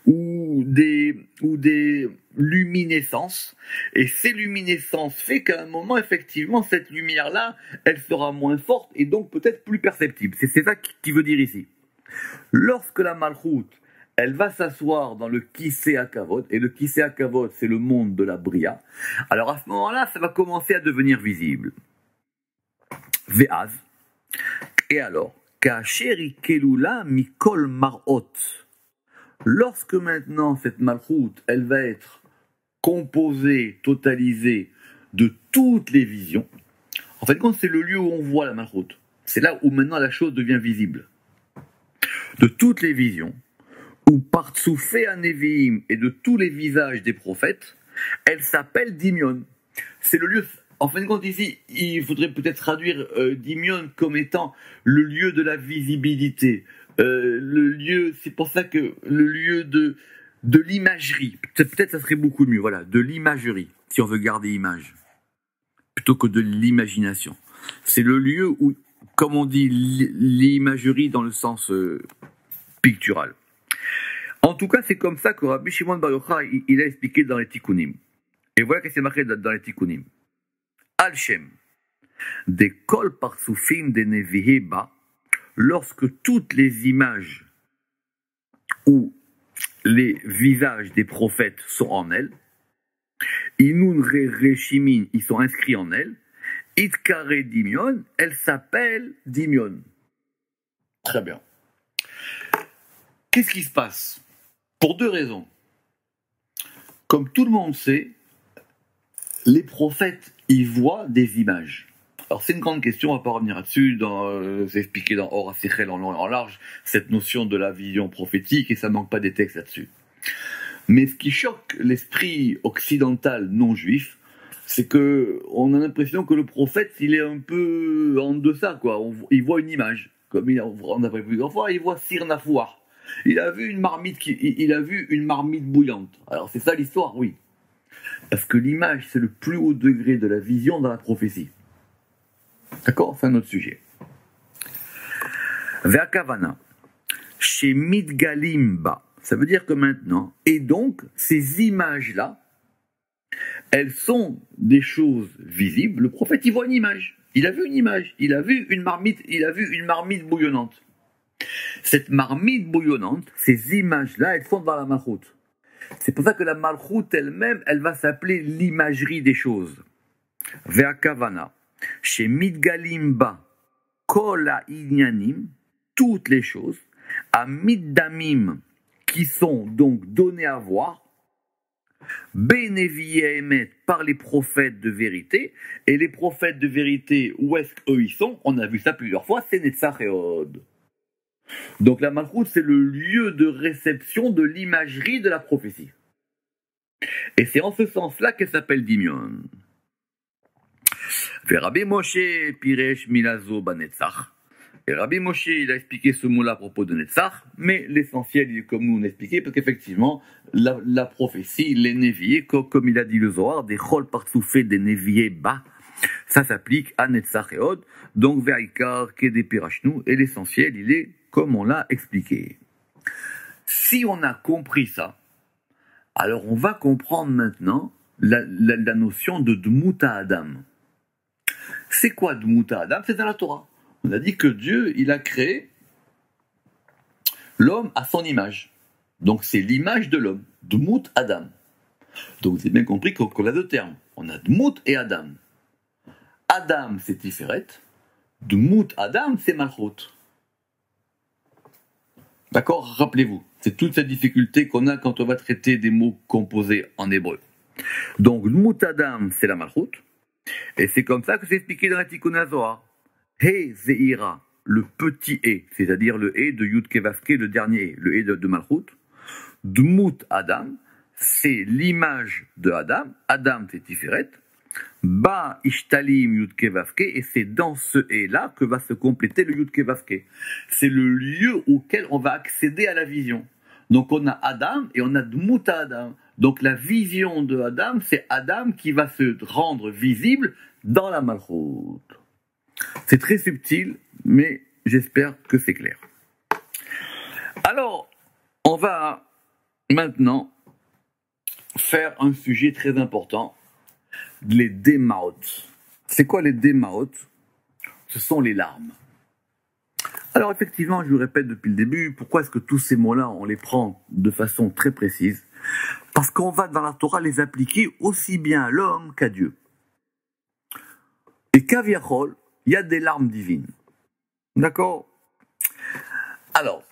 ou des luminescences. Et ces luminescences fait qu'à un moment, effectivement, cette lumière-là, elle sera moins forte et donc peut-être plus perceptible. C'est ça qu'il veut dire ici. Lorsque la Malchout, elle va s'asseoir dans le Kiseh HaKavod, et le Kiseh HaKavod, c'est le monde de la Bria. Alors à ce moment-là, ça va commencer à devenir visible. Ve'az. Et alors, Kasher ikelula mikol marot. Lorsque maintenant cette Malchout, elle va être composée, totalisée de toutes les visions, en fait, c'est le lieu où on voit la Malchout. C'est là où maintenant la chose devient visible. De toutes les visions, ou partsoufé Nevi'im et de tous les visages des prophètes, elle s'appelle Dimion. C'est le lieu, en fin de compte, ici, il faudrait peut-être traduire Dimion comme étant le lieu de la visibilité. Le lieu, c'est pour ça que le lieu de l'imagerie. Peut-être ça serait beaucoup mieux, voilà, de l'imagerie, si on veut garder image, plutôt que de l'imagination. C'est le lieu où, comme on dit, l'imagerie dans le sens pictural. En tout cas, c'est comme ça que Rabbi Shimon Bar Yochai, il a expliqué dans les Tikkunim. Et voilà ce que c'est marqué dans les Tikkunim. Al-Shem, des kol parsoufim des nevihe ba, lorsque toutes les images ou les visages des prophètes sont en elle, inun re-reshimin, ils sont inscrits en elle, itkare dimion, elle s'appelle dimion. Très bien. Qu'est-ce qui se passe? Pour deux raisons. Comme tout le monde sait, les prophètes, ils voient des images. Alors c'est une grande question, on ne va pas revenir là-dessus, c'est expliqué dans Or HaSichel en long et en large, cette notion de la vision prophétique, et ça ne manque pas des textes là-dessus. Mais ce qui choque l'esprit occidental non juif, c'est qu'on a l'impression que le prophète, il est un peu en deçà, quoi. Il voit une image, comme on a vu plusieurs fois, il voit Sir Nafouar. Il a vu une marmite bouillante. Alors c'est ça l'histoire, oui. Parce que l'image, c'est le plus haut degré de la vision dans la prophétie. D'accord? C'est un autre sujet. Ve'akavana, chez Midgalimba, ça veut dire que maintenant, et donc, ces images-là, elles sont des choses visibles. Le prophète, il voit une image. Il a vu une image. Il a vu une marmite bouillonnante. Cette marmite bouillonnante, ces images-là, elles sont dans la malchoute. C'est pour ça que la malchoute elle-même, elle va s'appeler l'imagerie des choses. Ve'akavana, chez Midgalimba, Kola Inyanim, toutes les choses, à Middamim, qui sont donc données à voir, Beneviye Emet, par les prophètes de vérité, et les prophètes de vérité, où est-ce qu'eux ils sont? On a vu ça plusieurs fois, c'est Netzach et Od. Donc la Malchut, c'est le lieu de réception de l'imagerie de la prophétie. Et c'est en ce sens-là qu'elle s'appelle Dimion. Rabbi Moshe Piresh Milazo Banetzach. Et Rabbi Moshe, il a expliqué ce mot-là à propos de Netzach, mais l'essentiel, il est comme nous on a expliqué, parce qu'effectivement, la prophétie, les Néviés, comme il a dit le Zohar, des Chol Partsoufé des Néviés bas, ça s'applique à Netzach et Od, donc Ve'aikar Kede Pirashnu, et l'essentiel, il est comme on l'a expliqué. Si on a compris ça, alors on va comprendre maintenant la notion de Dmuta Adam. C'est quoi Dmuta Adam? C'est dans la Torah. On a dit que Dieu, il a créé l'homme à son image. Donc c'est l'image de l'homme, Dmut Adam. Donc vous avez bien compris qu'on a deux termes. On a Dmut et Adam. Adam, c'est Tiferet. Dmut Adam, c'est Malchut. D'accord? Rappelez-vous, c'est toute cette difficulté qu'on a quand on va traiter des mots composés en hébreu. Donc Dmut Adam, c'est la Malchut. Et c'est comme ça que c'est expliqué dans la Tikkun Zohar. He Zeira, le petit E, c'est-à-dire le E de Yud Kevavke, le dernier E, le E de Malchut. Dmut Adam, c'est l'image de Adam. Adam, c'est Tiferet. Ba Ishtalim Yud Kevavke, et c'est dans ce E-là que va se compléter le Yud Kevavke. C'est le lieu auquel on va accéder à la vision. Donc on a Adam et on a Dmut Adam. Donc la vision de Adam, c'est Adam qui va se rendre visible dans la Malchut. C'est très subtil, mais j'espère que c'est clair. Alors, on va maintenant faire un sujet très important, les démaot. C'est quoi les démaot? Ce sont les larmes. Alors effectivement, je vous répète depuis le début, pourquoi est-ce que tous ces mots-là, on les prend de façon très précise? Parce qu'on va dans la Torah les appliquer aussi bien à l'homme qu'à Dieu. Et Kaviachol, il y a des larmes divines. D'accord? Alors,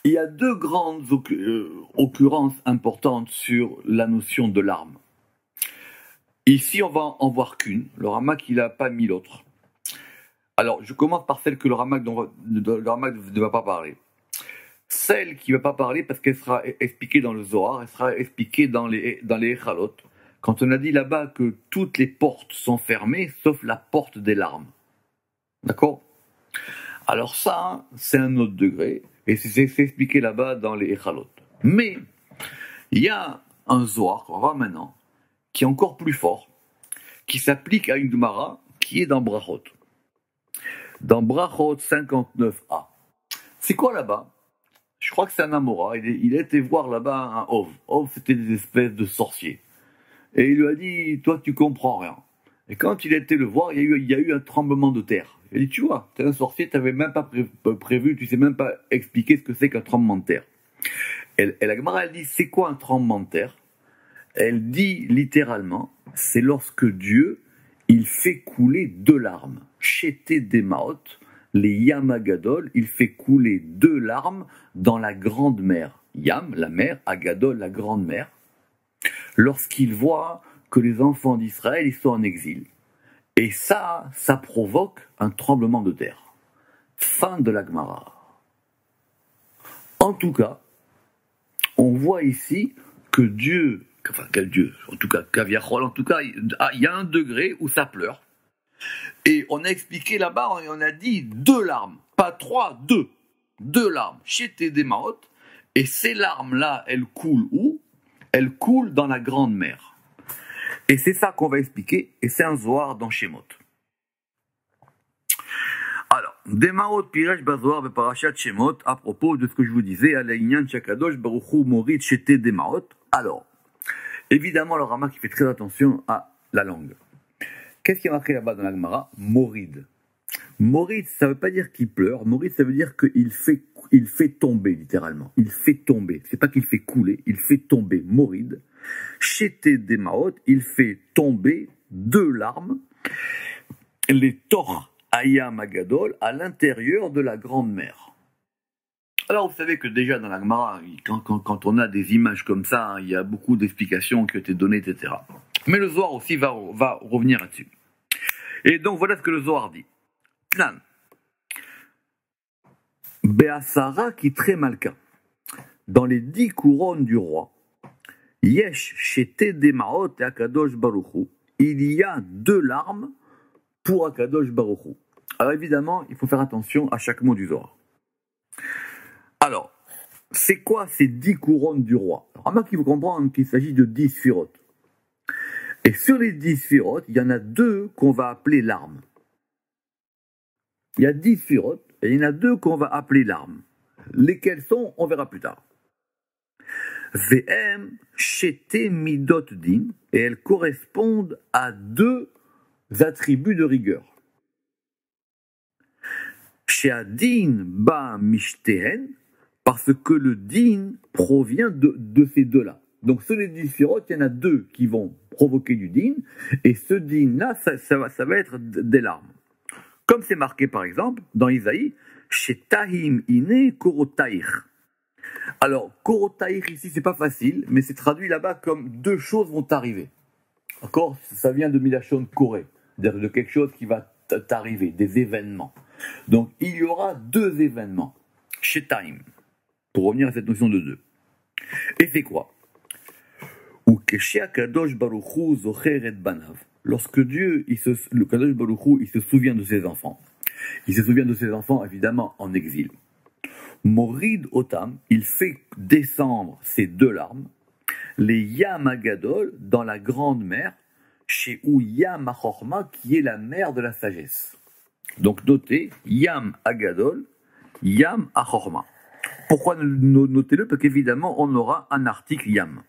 il y a deux grandes occurrences importantes sur la notion de larmes. Ici, on va en voir qu'une. Le Ramak, il n'a pas mis l'autre. Alors, je commence par celle que le Ramak ne va pas parler. Celle qui ne va pas parler parce qu'elle sera expliquée dans le Zohar, elle sera expliquée dans les Echalot, quand on a dit là-bas que toutes les portes sont fermées, sauf la porte des larmes. D'accord? Alors ça, c'est un autre degré, et c'est expliqué là-bas dans les Echalot. Mais, il y a un Zohar, qu'on va voir maintenant, qui est encore plus fort, qui s'applique à une Gemara, qui est dans Brachot. Dans Brachot 59a. C'est quoi là-bas? Je crois que c'est un Amora, il a été voir là-bas un Ov. Ov, c'était des espèces de sorciers. Et il lui a dit, toi tu comprends rien. Et quand il a été le voir, il y a eu un tremblement de terre. Il a dit, tu vois, t'es un sorcier, t'avais même pas prévu, tu sais même pas expliquer ce que c'est qu'un tremblement de terre. Et la Gemara, elle dit, c'est quoi un tremblement de terre? Elle dit littéralement, c'est lorsque Dieu, il fait couler 2 larmes. Chété des Maot, les Yamagadol, il fait couler 2 larmes dans la grande mer. Yam, la mer, Agadol, la grande mer. Lorsqu'il voit que les enfants d'Israël, ils sont en exil. Et ça provoque un tremblement de terre. Fin de la Gemara. En tout cas, on voit ici que Dieu, enfin quel Dieu, en tout cas Kaviachol, en tout cas, il y a un degré où ça pleure. Et on a expliqué là-bas, on a dit 2 larmes, pas 3, 2. 2 larmes, chété des Maot, et ces larmes-là, elles coulent où? Elles coulent dans la grande mer. Et c'est ça qu'on va expliquer, et c'est un Zohar dans Shemot. Alors, Demaot Piresh Bazohar Parashat Shemot, à propos de ce que je vous disais, Alaïnyan Chakadosh Baruchu Morid Chété Demaot. Alors, évidemment, le Rama qui fait très attention à la langue. Qu'est-ce qui est marqué là-bas dans la Gemara? Morid. Morid, ça ne veut pas dire qu'il pleure. Morid, ça veut dire qu'il fait tomber, littéralement. Il fait tomber. C'est pas qu'il fait couler, il fait tomber. Morid. Chété des Maot, il fait tomber 2 larmes. Les Tor Ayam Agadol à l'intérieur de la grande mer. Alors, vous savez que déjà dans la Gemara, quand on a des images comme ça, il y a beaucoup d'explications qui ont été données, etc. Mais le Zohar aussi va revenir là-dessus. Et donc, voilà ce que le Zohar dit. Tnan. Be'asara kitre malka. Dans les 10 couronnes du roi, Yesh shete demaot et Akadosh Baruchu. Il y a 2 larmes pour Akadosh Baruchu. Alors évidemment, il faut faire attention à chaque mot du Zohar. Alors, c'est quoi ces 10 couronnes du roi? Alors, il faut comprendre qu'il s'agit de 10 sphirotes. Et sur les 10 sphirotes, il y en a 2 qu'on va appeler larmes. Il y a 10 sphirotes, et il y en a 2 qu'on va appeler larmes. Lesquelles sont, on verra plus tard. VM, Chété, Midot, Din, et elles correspondent à 2 attributs de rigueur. Sheadin, Ba, Mishtehen, parce que le Din provient de ces 2-là. Donc, sur les 10 sphirotes, il y en a 2 qui vont provoquer du din, et ce din-là, ça va être des larmes. Comme c'est marqué, par exemple, dans Isaïe, chez Tahim Ine Korotaïr. Alors, Korotaïr, ici, c'est pas facile, mais c'est traduit là-bas comme 2 choses vont arriver. D'accord? Ça vient de Milachon Koré, c'est-à-dire de quelque chose qui va t'arriver, des événements. Donc, il y aura 2 événements, chez Tahim, pour revenir à cette notion de 2. Et c'est quoi? Lorsque Dieu, le Kadosh Baruch Hu, il se souvient de ses enfants. Il se souvient de ses enfants, évidemment, en exil. Morid Otam, il fait descendre ces 2 larmes, les Yam Agadol, dans la grande mer, chez où Yam Achorma, qui est la mer de la sagesse. Donc notez, Yam Agadol, Yam Achorma. Pourquoi notez-le? Parce qu'évidemment, on aura un article Yam.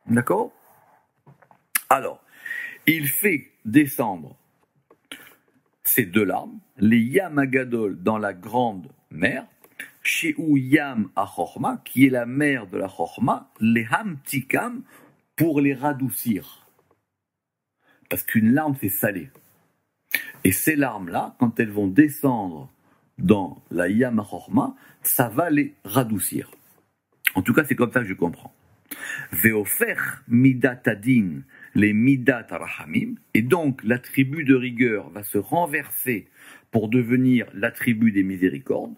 D'accord? Alors, il fait descendre ces 2 larmes, les Yam Agadol dans la grande mer, chez où Yam Achorma, qui est la mer de la Chorma, les Hamtikam, pour les radoucir. Parce qu'une larme, c'est salé. Et ces larmes-là, quand elles vont descendre dans la Yam Achorma, ça va les radoucir. En tout cas, c'est comme ça que je comprends. Veofer midat adin, les midat rahamim, et donc l'attribut de rigueur va se renverser pour devenir l'attribut des miséricordes,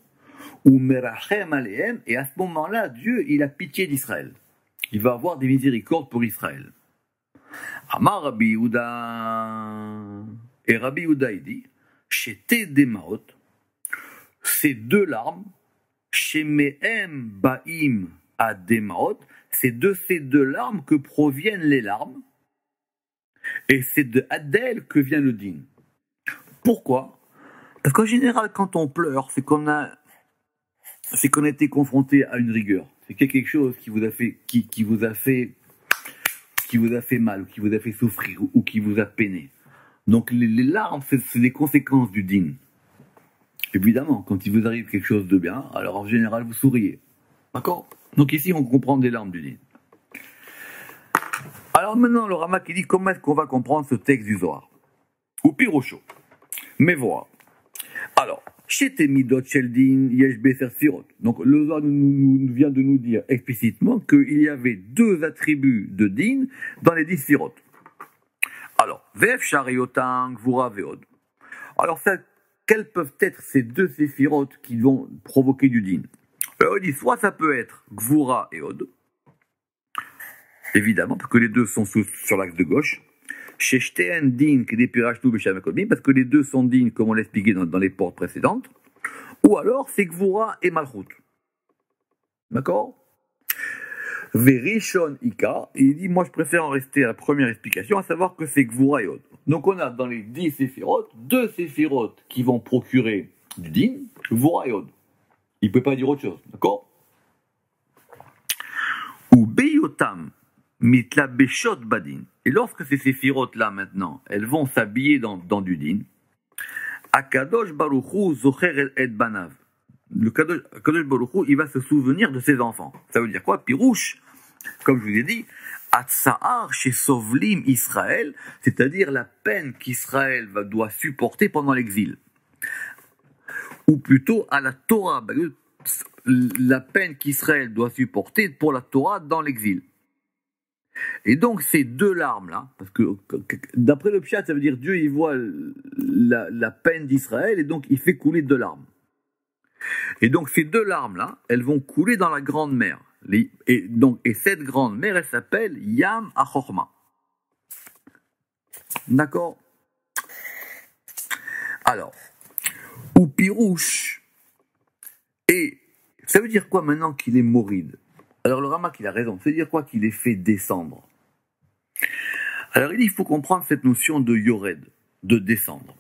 ou merachem alehem, et à ce moment-là, Dieu, il a pitié d'Israël. Il va avoir des miséricordes pour Israël. Amar Rabbi Yehuda. Et Rabbi Yehuda, il dit, chez Tedemaot, ces deux larmes, chez Mehem Baim Ademaot, c'est de ces deux larmes que proviennent les larmes, et c'est de Adèle que vient le din. Pourquoi? Parce qu'en général, quand on pleure, c'est qu'on a été confronté à une rigueur. C'est qu'il y a quelque chose qui vous a fait, qui vous a fait mal, ou qui vous a fait souffrir, ou qui vous a peiné. Donc les larmes, c'est les conséquences du din. Évidemment, quand il vous arrive quelque chose de bien, alors en général, vous souriez. D'accord? Donc ici, on comprend des larmes du din. Alors maintenant, le Rama qui dit comment est-ce qu'on va comprendre ce texte du Zohar? Ou pire au chaud. Mais voilà. Alors, chez Temidot Sheldin, Yesh Beser Sirot. Donc le Zohar vient de nous dire explicitement qu'il y avait deux attributs de din dans les 10 Sirot. Alors, Vef Shariotan, Gvura Veod. Alors, quelles peuvent être ces deux séphirotes qui vont provoquer du din? On dit soit ça peut être Gvura et Od, évidemment, parce que les deux sont sur l'axe de gauche. Chez Shteen din, qui dépirage tout, parce que les deux sont din, comme on l'a expliqué dans les portes précédentes. Ou alors, c'est Gvura et Malchut. D'accord? Verishon Ika, et il dit, moi je préfère en rester à la première explication, à savoir que c'est Gvura et Od. Donc on a dans les 10 séphirotes, deux séphirotes qui vont procurer du din, Gvura et Od. Il ne peut pas dire autre chose, d'accord? Ou Beyotam, Mitla Beshot Badin. Et lorsque ces séphirotes-là maintenant, elles vont s'habiller dans du din, Akadosh Baruch Hu Zocher et Banav. Le Kadosh Baruch Hu, il va se souvenir de ses enfants. Ça veut dire quoi? Pirouche, comme je vous ai dit, Atsa'ar chez Sovlim Israël, c'est-à-dire la peine qu'Israël doit supporter pendant l'exil. Ou plutôt à la Torah, la peine qu'Israël doit supporter pour la Torah dans l'exil. Et donc ces deux larmes-là, parce que d'après le Pshat, ça veut dire Dieu il voit la peine d'Israël et donc il fait couler deux larmes. Et donc ces deux larmes-là, elles vont couler dans la grande mer. Et cette grande mer, elle s'appelle Yam HaChochma. D'accord? Alors, ou Pirouche, et ça veut dire quoi maintenant qu'il est moride? Alors le Ramak, il a raison, ça veut dire quoi qu'il est fait descendre? Alors il dit, il faut comprendre cette notion de Yored, de descendre.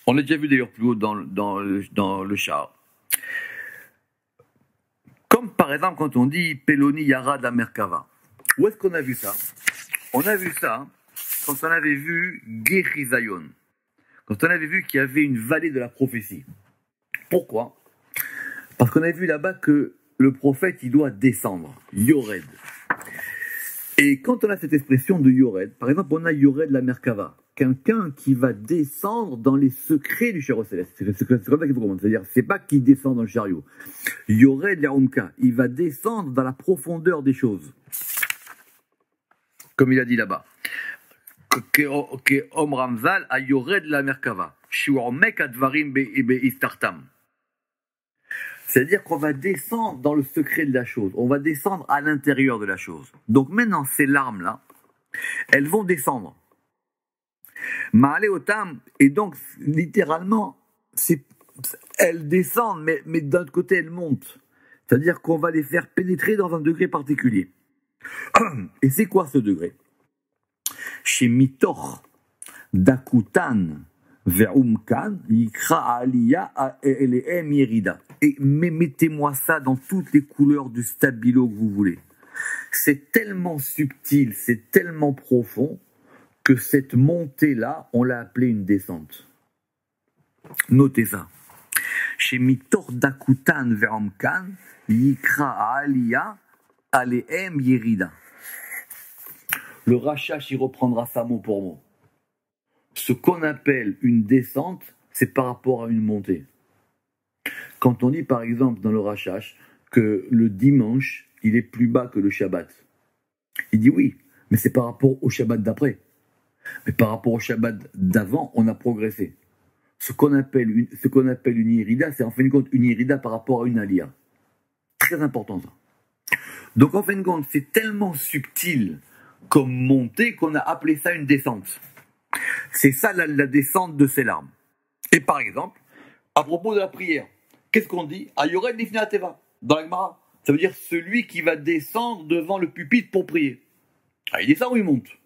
On l'a déjà vu d'ailleurs plus haut dans le char. Comme par exemple quand on dit Peloni Yarad Merkava. Où est-ce qu'on a vu ça? On a vu ça quand on avait vu Gechizayon. Quand on avait vu qu'il y avait une vallée de la prophétie. Pourquoi? Parce qu'on a vu là-bas que le prophète, il doit descendre. Yored. Et quand on a cette expression de Yored, par exemple, on a Yored la Merkava. Quelqu'un qui va descendre dans les secrets du chariot céleste. C'est comme ça qu'il faut comprendre. C'est-à-dire, c'est pas qu'il descend dans le chariot. Yored la Umka. Il va descendre dans la profondeur des choses. Comme il a dit là-bas. Om Ramzal a Yored la Merkava. Shiormek advarim istartam. C'est-à-dire qu'on va descendre dans le secret de la chose. On va descendre à l'intérieur de la chose. Donc maintenant, ces larmes-là, elles vont descendre. Ma'ale otam, et donc, littéralement, elles descendent, mais d'un côté, elles montent. C'est-à-dire qu'on va les faire pénétrer dans un degré particulier. Et c'est quoi ce degré? Chez Mitor, Dakutan, Ve'umkan, Yikra Aliyah, Elehem Yerida. Et mettez-moi ça dans toutes les couleurs du stabilo que vous voulez. C'est tellement subtil, c'est tellement profond, que cette montée-là, on l'a appelée une descente. Notez ça. Chez Mitor Dakutan Ve'umkan, Yikra Aliyah, Elehem Yerida. Le Rachash, il reprendra ça mot pour mot. Ce qu'on appelle une descente, c'est par rapport à une montée. Quand on dit par exemple dans le Rachash que le dimanche, il est plus bas que le Shabbat, il dit oui, mais c'est par rapport au Shabbat d'après. Mais par rapport au Shabbat d'avant, on a progressé. Ce qu'on appelle une irida, c'est en fin de compte une irida par rapport à une aliyah. Très important ça. Donc en fin de compte, c'est tellement subtil comme montée qu'on a appelé ça une descente. C'est ça la descente de ces larmes. Et par exemple, à propos de la prière, qu'est-ce qu'on dit? Ayored lifnei ateva, dans la Gemara. Ça veut dire celui qui va descendre devant le pupitre pour prier. Il descend ou il monte?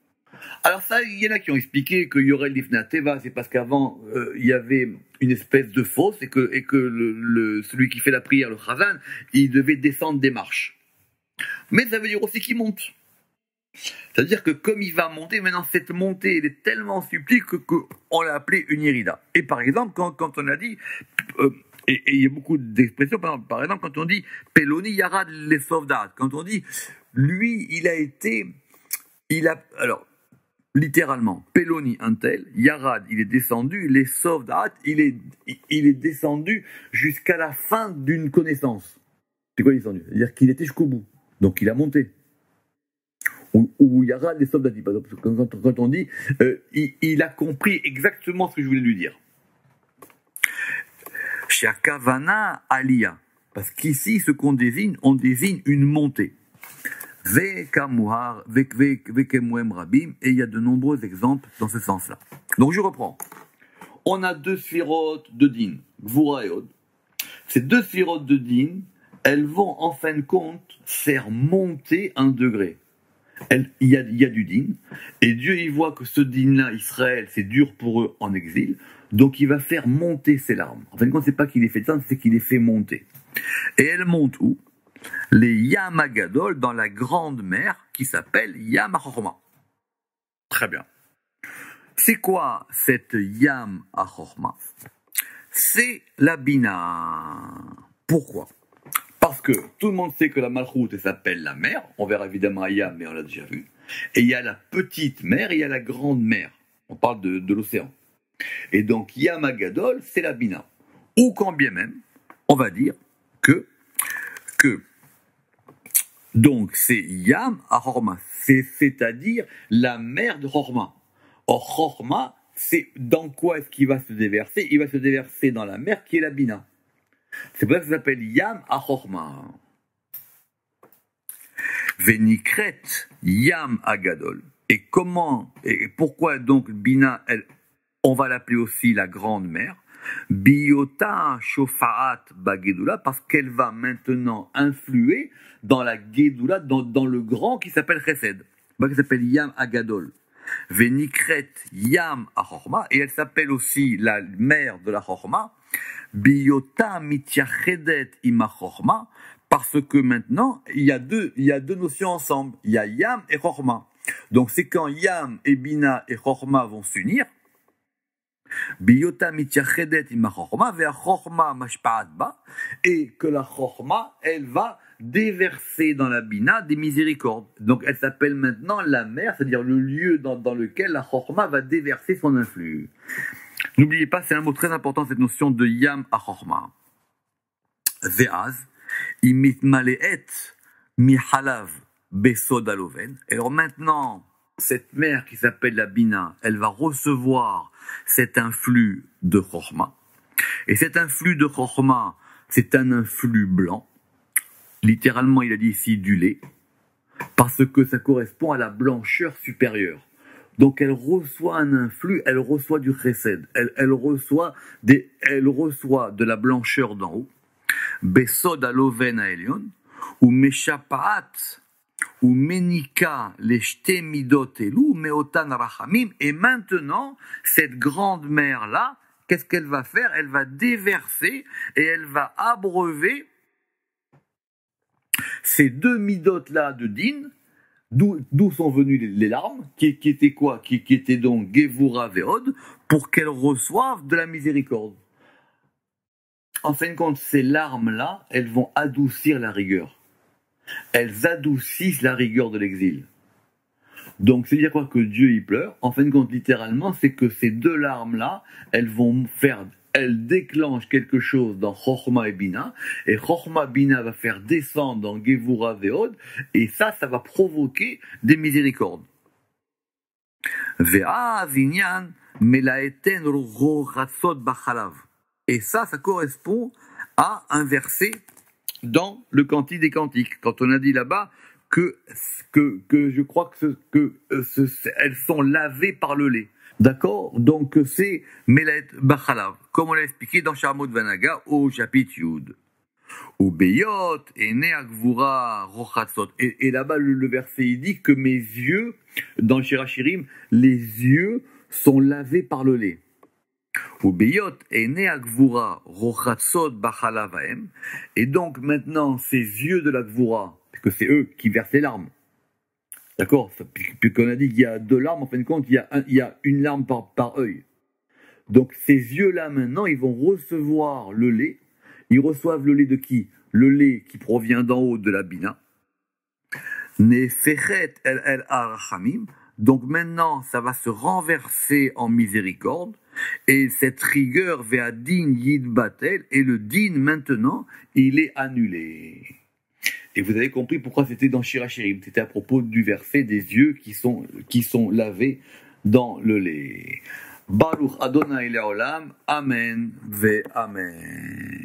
Alors ça, il y en a qui ont expliqué que Yored lifnei ateva, c'est parce qu'avant, il y avait une espèce de fosse et que celui qui fait la prière, le chazan, il devait descendre des marches. Mais ça veut dire aussi qu'il monte. C'est-à-dire que comme il va monter, maintenant cette montée, elle est tellement subtile qu'on l'a appelée une irida. Et par exemple, quand on a dit, et il y a beaucoup d'expressions, par exemple, quand on dit Peloni Yarad les soldats, quand on dit, lui, alors, littéralement, Peloni un tel, Yarad, il est descendu, les soldats, il est descendu jusqu'à la fin d'une connaissance. C'est quoi il est descendu? C'est-à-dire qu'il était jusqu'au bout. Donc il a monté. Ou Yarad les soldats, quand on dit, il a compris exactement ce que je voulais lui dire. Shakavana Aliyah, parce qu'ici, ce qu'on désigne, on désigne une montée. Vekamuhar, Vekemuem Rabim, et il y a de nombreux exemples dans ce sens-là. Donc je reprends. On a deux sphirotes de Din, Gvura et Od. Ces deux sphirotes de Din, elles vont en fin de compte faire monter un degré. Il y a du din, et Dieu il voit que ce din-là, Israël, c'est dur pour eux en exil, donc il va faire monter ses larmes. En fin de compte, c'est pas qu'il les fait descendre, c'est qu'il les fait monter. Et elles montent où? Les Yam Agadol, dans la grande mer qui s'appelle Yam HaChorma. Très bien. C'est quoi cette Yam HaChorma? C'est la Bina. Pourquoi? Parce que tout le monde sait que la Malchout s'appelle la mer, on verra évidemment Yam, mais on l'a déjà vu. Et il y a la petite mer et il y a la grande mer. On parle de l'océan. Et donc Yam Agadol, c'est la Bina. Ou quand bien même, on va dire que donc c'est Yam à Chorma, c'est-à-dire la mer de Chorma. Or Chorma, c'est dans quoi est-ce qu'il va se déverser? Il va se déverser dans la mer qui est la Bina. C'est pour ça que ça s'appelle Yam HaChorma. Venikret Yam Agadol. Et comment, et pourquoi donc Bina, on va l'appeler aussi la grande mer? Biota Shofaat Bagedula, parce qu'elle va maintenant influer dans la Gedula, dans le grand qui s'appelle Chesed. Qui s'appelle Yam Agadol. Venikret Yam HaChorma, et elle s'appelle aussi la mer de la Chorma. Biyota mityachedet ima chorma, parce que maintenant il y a deux notions ensemble. Il y a Yam et Chorma. Donc c'est quand Yam et Bina et Chorma vont s'unir. Biyota mityachedet ima chorma ve'a chorma mashpaat ba, et que la Chorma elle va déverser dans la Bina des miséricordes. Donc elle s'appelle maintenant la mer, c'est-à-dire le lieu dans lequel la Chorma va déverser son influx. N'oubliez pas, c'est un mot très important, cette notion de Yam HaChorma. Ve'az, imit maleet mihalav besod aloven. Alors maintenant, cette mer qui s'appelle la Bina, elle va recevoir cet influx de Chorma. Et cet influx de Chorma, c'est un influx blanc. Littéralement, il a dit ici du lait, parce que ça correspond à la blancheur supérieure. Donc elle reçoit un influx, elle reçoit du chesed, elle reçoit de la blancheur d'en haut. Besod aloven aelion, ou meshapaat, ou menika leshte midot elu, meotan rachamim. Et maintenant, cette grande mer-là, qu'est-ce qu'elle va faire? Elle va déverser et elle va abreuver ces deux midot-là de din. D'où sont venues les larmes, qui étaient quoi? Qui étaient donc Gevura Ve'od, pour qu'elles reçoivent de la miséricorde. En fin de compte, ces larmes-là, elles vont adoucir la rigueur. Elles adoucissent la rigueur de l'exil. Donc, c'est-à-dire quoi? Que Dieu y pleure. En fin de compte, littéralement, c'est que ces deux larmes-là, elles déclenchent quelque chose dans Chorma et Bina, et Chorma Bina va faire descendre dans Gevura Ve'od, et ça va provoquer des miséricordes. Ve'a vinyan melaeten rochatzot bachalav. Et ça correspond à un verset dans le Cantique des Cantiques. Quand on a dit là-bas que je crois elles sont lavées par le lait. D'accord? Donc c'est Melet Bachalav, comme on l'a expliqué dans Shamot Vanaga au chapitre Yud. Ou Beyot, et Neagvura, Rochatzot. Et là-bas, le verset, il dit que mes yeux, dans Shirachirim, les yeux sont lavés par le lait. Ou Beyot, et Neagvura, Rochatzot, Bachalavaem. Et donc, maintenant, ces yeux de la Gvura, parce que c'est eux qui versent les larmes. D'accord? Puisqu'on a dit qu'il y a 2 larmes, en fin de compte, il y a une larme par œil. Donc, ces yeux-là, maintenant, ils vont recevoir le lait. Ils reçoivent le lait de qui? Le lait qui provient d'en haut de la Bina. Nefechet el arachamim. Donc maintenant, ça va se renverser en miséricorde. Et cette rigueur vers din yid batel. Et le din, maintenant, il est annulé. Et vous avez compris pourquoi c'était dans Shirachirim. C'était à propos du verset des yeux qui sont lavés dans le lait. Baruch Adonai Leolam. Amen ve Amen.